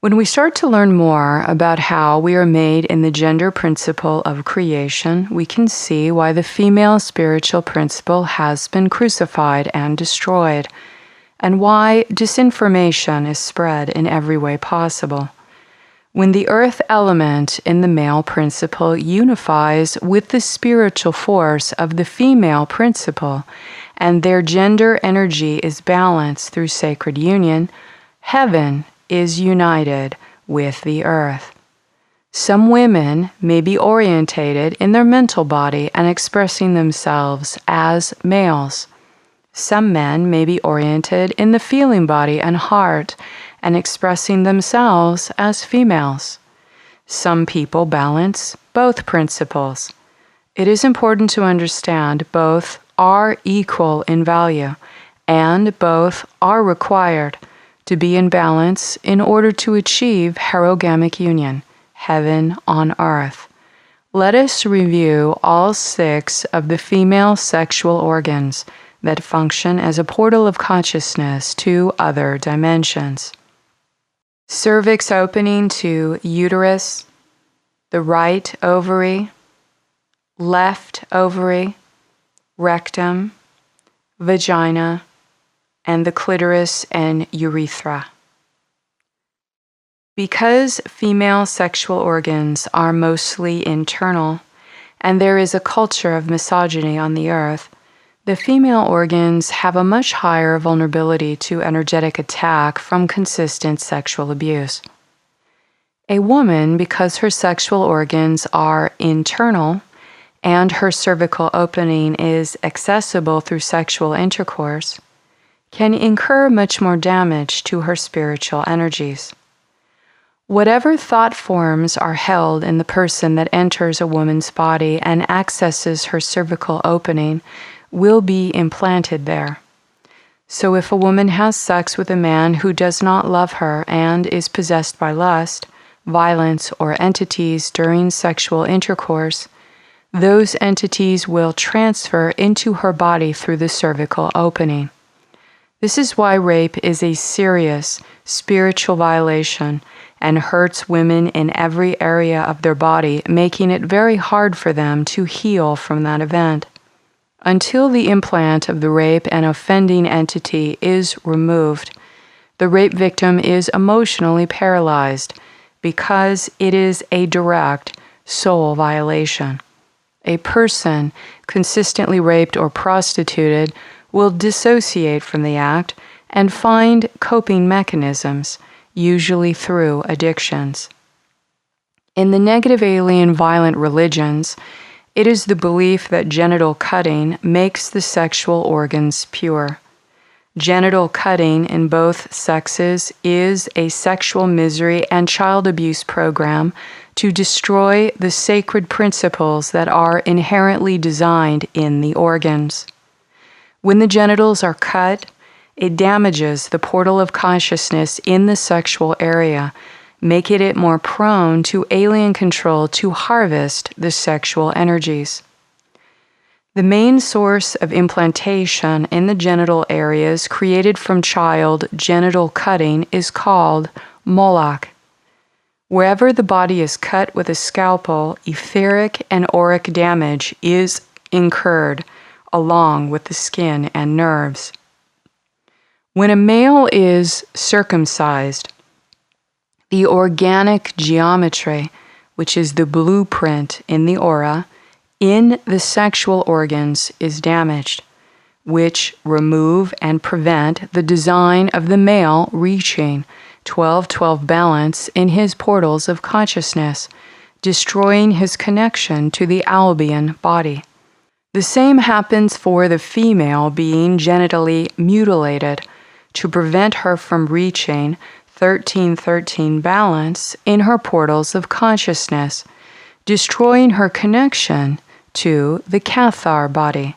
When we start to learn more about how we are made in the gender principle of creation, we can see why the female spiritual principle has been crucified and destroyed. and why disinformation is spread in every way possible. When the earth element in the male principle unifies with the spiritual force of the female principle, and their gender energy is balanced through sacred union, heaven is united with the earth. Some women may be orientated in their mental body and expressing themselves as males. Some men may be oriented in the feeling body and heart and expressing themselves as females. Some people balance both principles. It is important to understand both are equal in value and both are required to be in balance in order to achieve herogamic union, heaven on earth. Let us review all 6 of the female sexual organs that function as a portal of consciousness to other dimensions. Cervix opening to uterus, the right ovary, left ovary, rectum, vagina, and the clitoris and urethra. Because female sexual organs are mostly internal, and there is a culture of misogyny on the earth, the female organs have a much higher vulnerability to energetic attack from consistent sexual abuse. A woman, because her sexual organs are internal and her cervical opening is accessible through sexual intercourse, can incur much more damage to her spiritual energies. Whatever thought forms are held in the person that enters a woman's body and accesses her cervical opening will be implanted there. So if a woman has sex with a man who does not love her and is possessed by lust, violence, or entities during sexual intercourse, those entities will transfer into her body through the cervical opening. This is why rape is a serious spiritual violation and hurts women in every area of their body, making it very hard for them to heal from that event. Until the implant of the rape and offending entity is removed, the rape victim is emotionally paralyzed because it is a direct soul violation. A person consistently raped or prostituted will dissociate from the act and find coping mechanisms, usually through addictions. In the negative alien violent religions, it is the belief that genital cutting makes the sexual organs pure. Genital cutting in both sexes is a sexual misery and child abuse program to destroy the sacred principles that are inherently designed in the organs. When the genitals are cut, it damages the portal of consciousness in the sexual area, making it more prone to alien control to harvest the sexual energies. The main source of implantation in the genital areas created from child genital cutting is called Moloch. Wherever the body is cut with a scalpel, etheric and auric damage is incurred, along with the skin and nerves. When a male is circumcised, the organic geometry, which is the blueprint in the aura, in the sexual organs is damaged, which remove and prevent the design of the male reaching 12-12 balance in his portals of consciousness, destroying his connection to the Albion body. The same happens for the female being genitally mutilated to prevent her from reaching 13-13 balance in her portals of consciousness, destroying her connection to the Cathar body.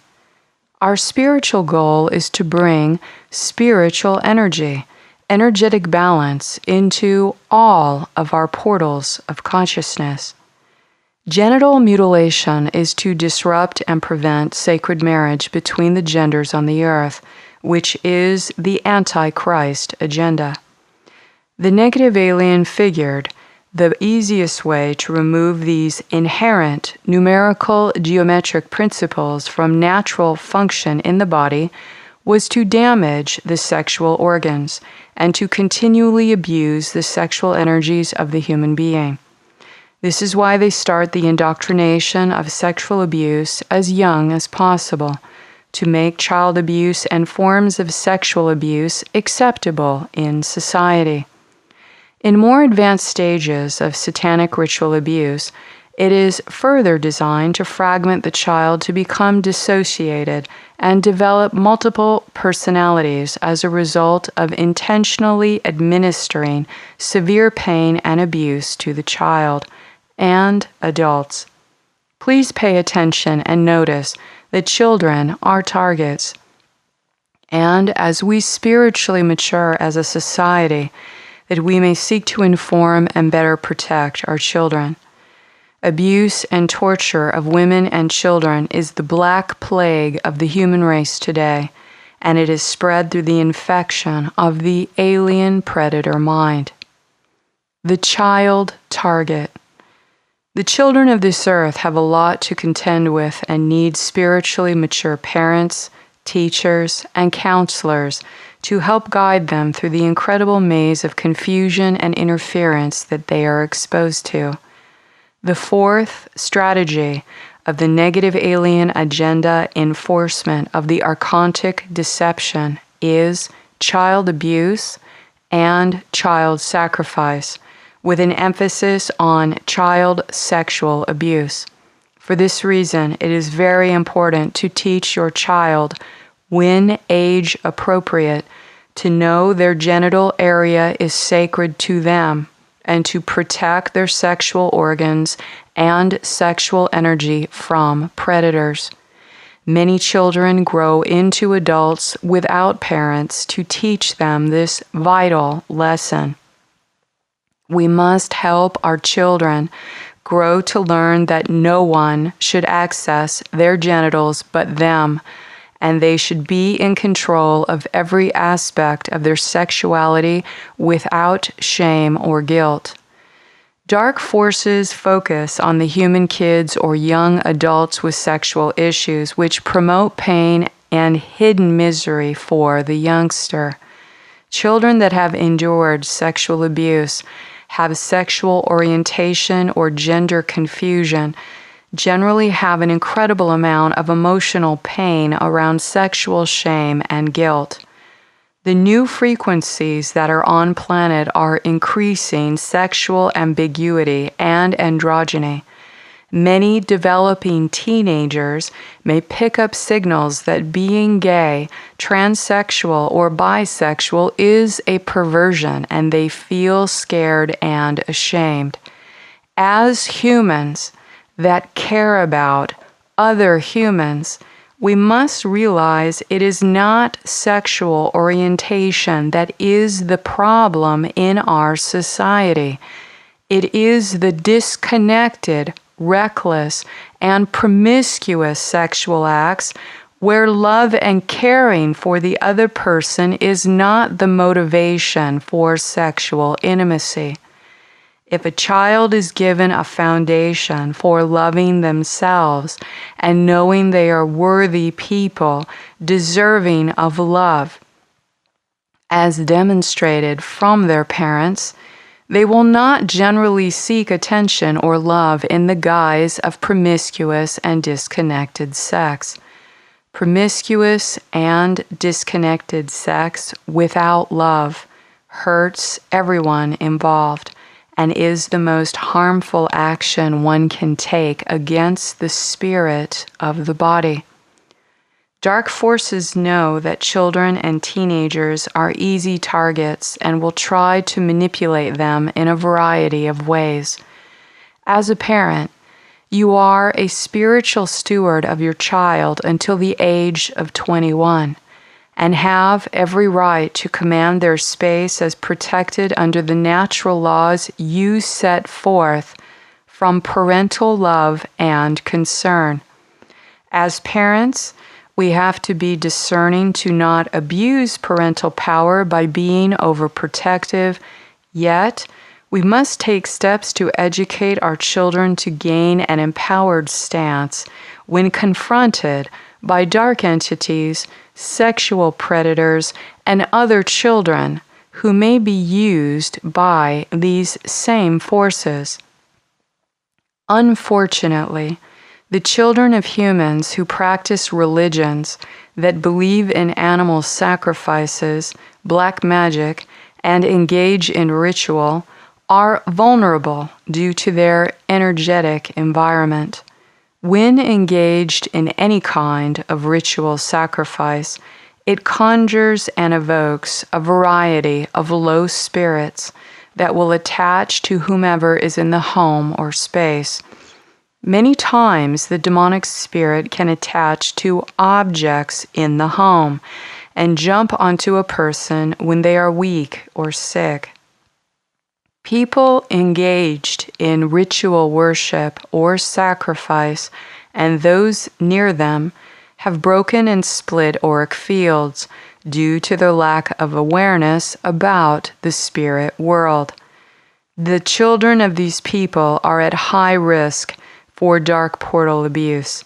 Our spiritual goal is to bring spiritual energy, energetic balance into all of our portals of consciousness. Genital mutilation is to disrupt and prevent sacred marriage between the genders on the earth, which is the Antichrist agenda. The negative alien figured the easiest way to remove these inherent numerical geometric principles from natural function in the body was to damage the sexual organs and to continually abuse the sexual energies of the human being. This is why they start the indoctrination of sexual abuse as young as possible, to make child abuse and forms of sexual abuse acceptable in society. In more advanced stages of satanic ritual abuse, it is further designed to fragment the child to become dissociated and develop multiple personalities as a result of intentionally administering severe pain and abuse to the child and adults. Please pay attention and notice that children are targets. And as we spiritually mature as a society, that we may seek to inform and better protect our children. Abuse and torture of women and children is the black plague of the human race today, and it is spread through the infection of the alien predator mind. The child target. The children of this earth have a lot to contend with and need spiritually mature parents, teachers, and counselors to help guide them through the incredible maze of confusion and interference that they are exposed to. The fourth strategy of the negative alien agenda enforcement of the archontic deception is child abuse and child sacrifice, with an emphasis on child sexual abuse. For this reason, it is very important to teach your child, when age appropriate, to know their genital area is sacred to them and to protect their sexual organs and sexual energy from predators. Many children grow into adults without parents to teach them this vital lesson. We must help our children grow to learn that no one should access their genitals but them, and they should be in control of every aspect of their sexuality without shame or guilt. Dark forces focus on the human kids or young adults with sexual issues, which promote pain and hidden misery for the youngster. Children that have endured sexual abuse, have sexual orientation or gender confusion, generally have an incredible amount of emotional pain around sexual shame and guilt. The new frequencies that are on planet are increasing sexual ambiguity and androgyny. Many developing teenagers may pick up signals that being gay, transsexual, or bisexual is a perversion, and they feel scared and ashamed. As humans that care about other humans, we must realize it is not sexual orientation that is the problem in our society. It is the disconnected, reckless, and promiscuous sexual acts where love and caring for the other person is not the motivation for sexual intimacy. If a child is given a foundation for loving themselves and knowing they are worthy people, deserving of love, as demonstrated from their parents, they will not generally seek attention or love in the guise of promiscuous and disconnected sex. Promiscuous and disconnected sex without love hurts everyone involved and is the most harmful action one can take against the spirit of the body. Dark forces know that children and teenagers are easy targets and will try to manipulate them in a variety of ways. As a parent, you are a spiritual steward of your child until the age of 21 and have every right to command their space as protected under the natural laws you set forth from parental love and concern. As parents, we have to be discerning to not abuse parental power by being overprotective, yet we must take steps to educate our children to gain an empowered stance when confronted by dark entities sexual predators, and other children who may be used by these same forces. Unfortunately, the children of humans who practice religions that believe in animal sacrifices, black magic, and engage in ritual are vulnerable due to their energetic environment. When engaged in any kind of ritual sacrifice, it conjures and evokes a variety of low spirits that will attach to whomever is in the home or space. Many times, the demonic spirit can attach to objects in the home and jump onto a person when they are weak or sick. People engaged in ritual worship or sacrifice and those near them have broken and split auric fields due to their lack of awareness about the spirit world. The children of these people are at high risk for dark portal abuse.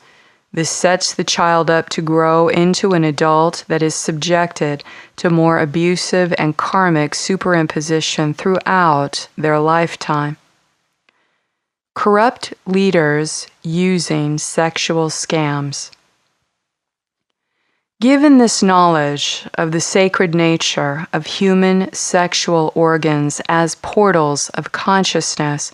This sets the child up to grow into an adult that is subjected to more abusive and karmic superimposition throughout their lifetime. Corrupt leaders using sexual scams. Given this knowledge of the sacred nature of human sexual organs as portals of consciousness,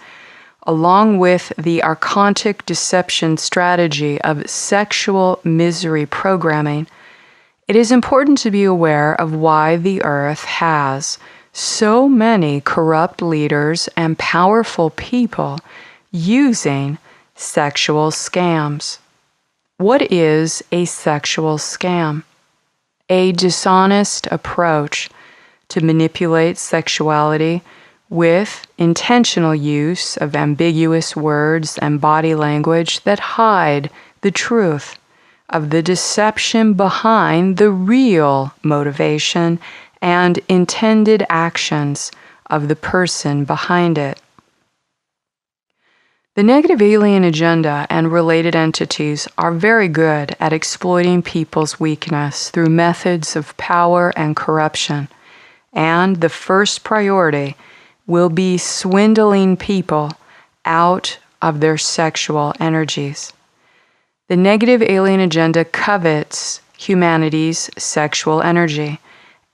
along with the archontic deception strategy of sexual misery programming, it is important to be aware of why the earth has so many corrupt leaders and powerful people using sexual scams. What is a sexual scam? A dishonest approach to manipulate sexuality with intentional use of ambiguous words and body language that hide the truth of the deception behind the real motivation and intended actions of the person behind it. The negative alien agenda and related entities are very good at exploiting people's weakness through methods of power and corruption, and the first priority will be swindling people out of their sexual energies. The negative alien agenda covets humanity's sexual energy,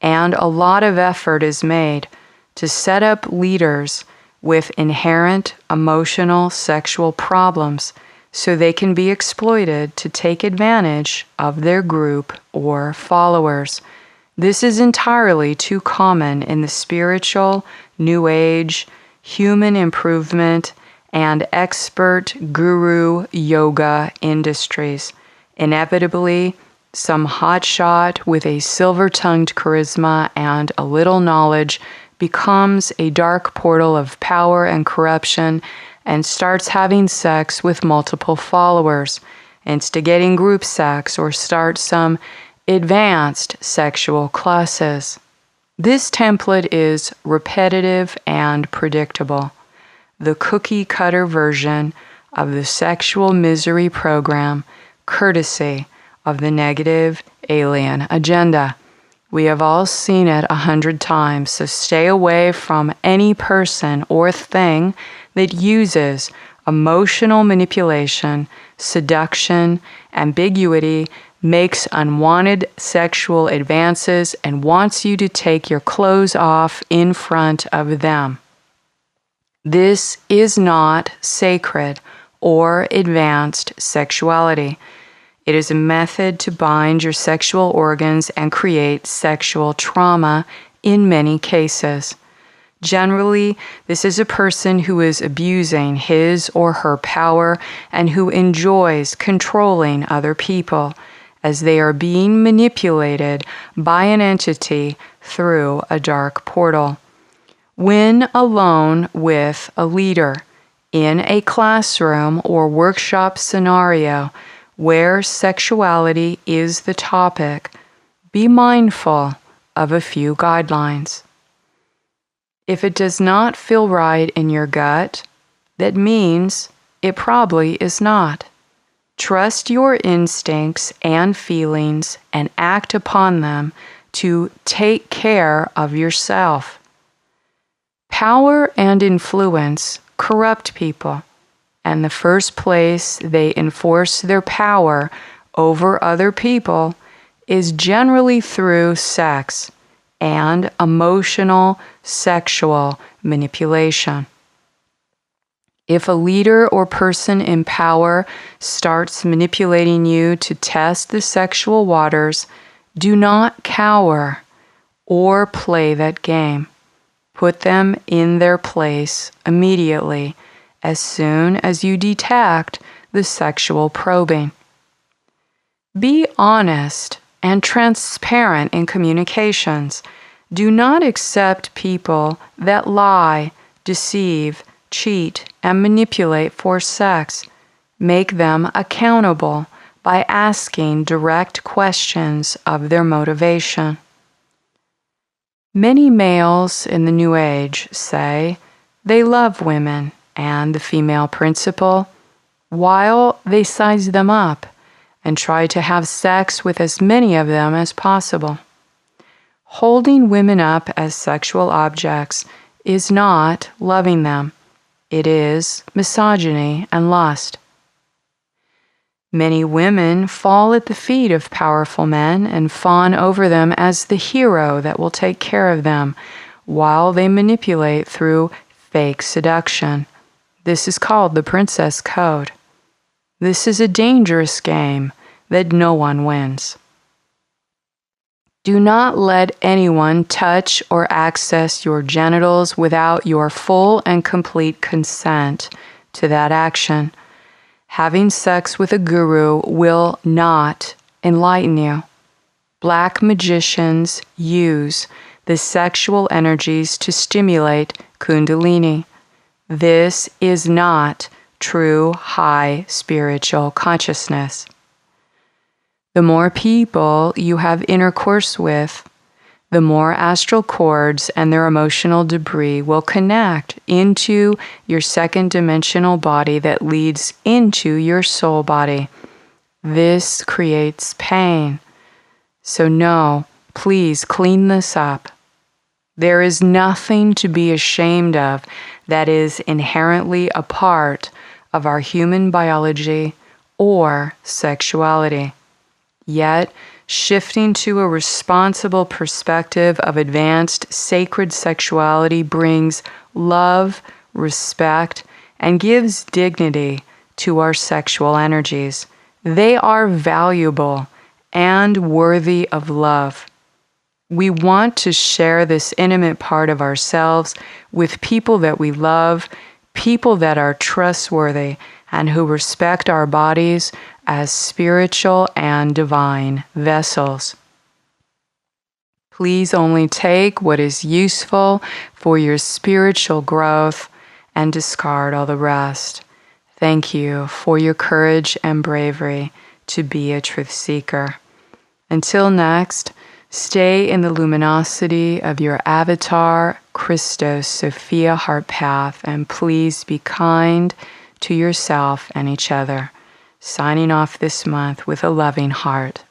and a lot of effort is made to set up leaders with inherent emotional sexual problems so they can be exploited to take advantage of their group or followers. This is entirely too common in the spiritual, New Age, human improvement, and expert guru yoga industries. Inevitably, some hotshot with a silver-tongued charisma and a little knowledge becomes a dark portal of power and corruption and starts having sex with multiple followers, instigating group sex, or starts some advanced sexual classes. This template is repetitive and predictable, the cookie-cutter version of the sexual misery program, courtesy of the negative alien agenda. We have all seen it 100 times, so stay away from any person or thing that uses emotional manipulation, seduction, ambiguity, makes unwanted sexual advances, and wants you to take your clothes off in front of them. This is not sacred or advanced sexuality. It is a method to bind your sexual organs and create sexual trauma in many cases. Generally, this is a person who is abusing his or her power and who enjoys controlling other people as they are being manipulated by an entity through a dark portal. When alone with a leader in a classroom or workshop scenario where sexuality is the topic, be mindful of a few guidelines. If it does not feel right in your gut, that means it probably is not. Trust your instincts and feelings and act upon them to take care of yourself. Power and influence corrupt people, and the first place they enforce their power over other people is generally through sex and emotional sexual manipulation. If a leader or person in power starts manipulating you to test the sexual waters, do not cower or play that game. Put them in their place immediately as soon as you detect the sexual probing. Be honest and transparent in communications. Do not accept people that lie, deceive, cheat, and manipulate for sex. Make them accountable by asking direct questions of their motivation. Many males in the New Age say they love women and the female principle, while they size them up and try to have sex with as many of them as possible. Holding women up as sexual objects is not loving them. It is misogyny and lust. Many women fall at the feet of powerful men and fawn over them as the hero that will take care of them, while they manipulate through fake seduction. This is called the Princess Code. This is a dangerous game that no one wins. Do not let anyone touch or access your genitals without your full and complete consent to that action. Having sex with a guru will not enlighten you. Black magicians use the sexual energies to stimulate Kundalini. This is not true high spiritual consciousness. The more people you have intercourse with, the more astral cords and their emotional debris will connect into your second dimensional body that leads into your soul body. This creates pain. So no, please clean this up. There is nothing to be ashamed of that is inherently a part of our human biology or sexuality. Yet, shifting to a responsible perspective of advanced sacred sexuality brings love, respect, and gives dignity to our sexual energies. They are valuable and worthy of love. We want to share this intimate part of ourselves with people that we love, people that are trustworthy, and who respect our bodies as spiritual and divine vessels. Please only take what is useful for your spiritual growth and discard all the rest. Thank you for your courage and bravery to be a truth seeker. Until next, stay in the luminosity of your avatar, Christos Sophia heart path, and please be kind to yourself and each other. Signing off this month with a loving heart.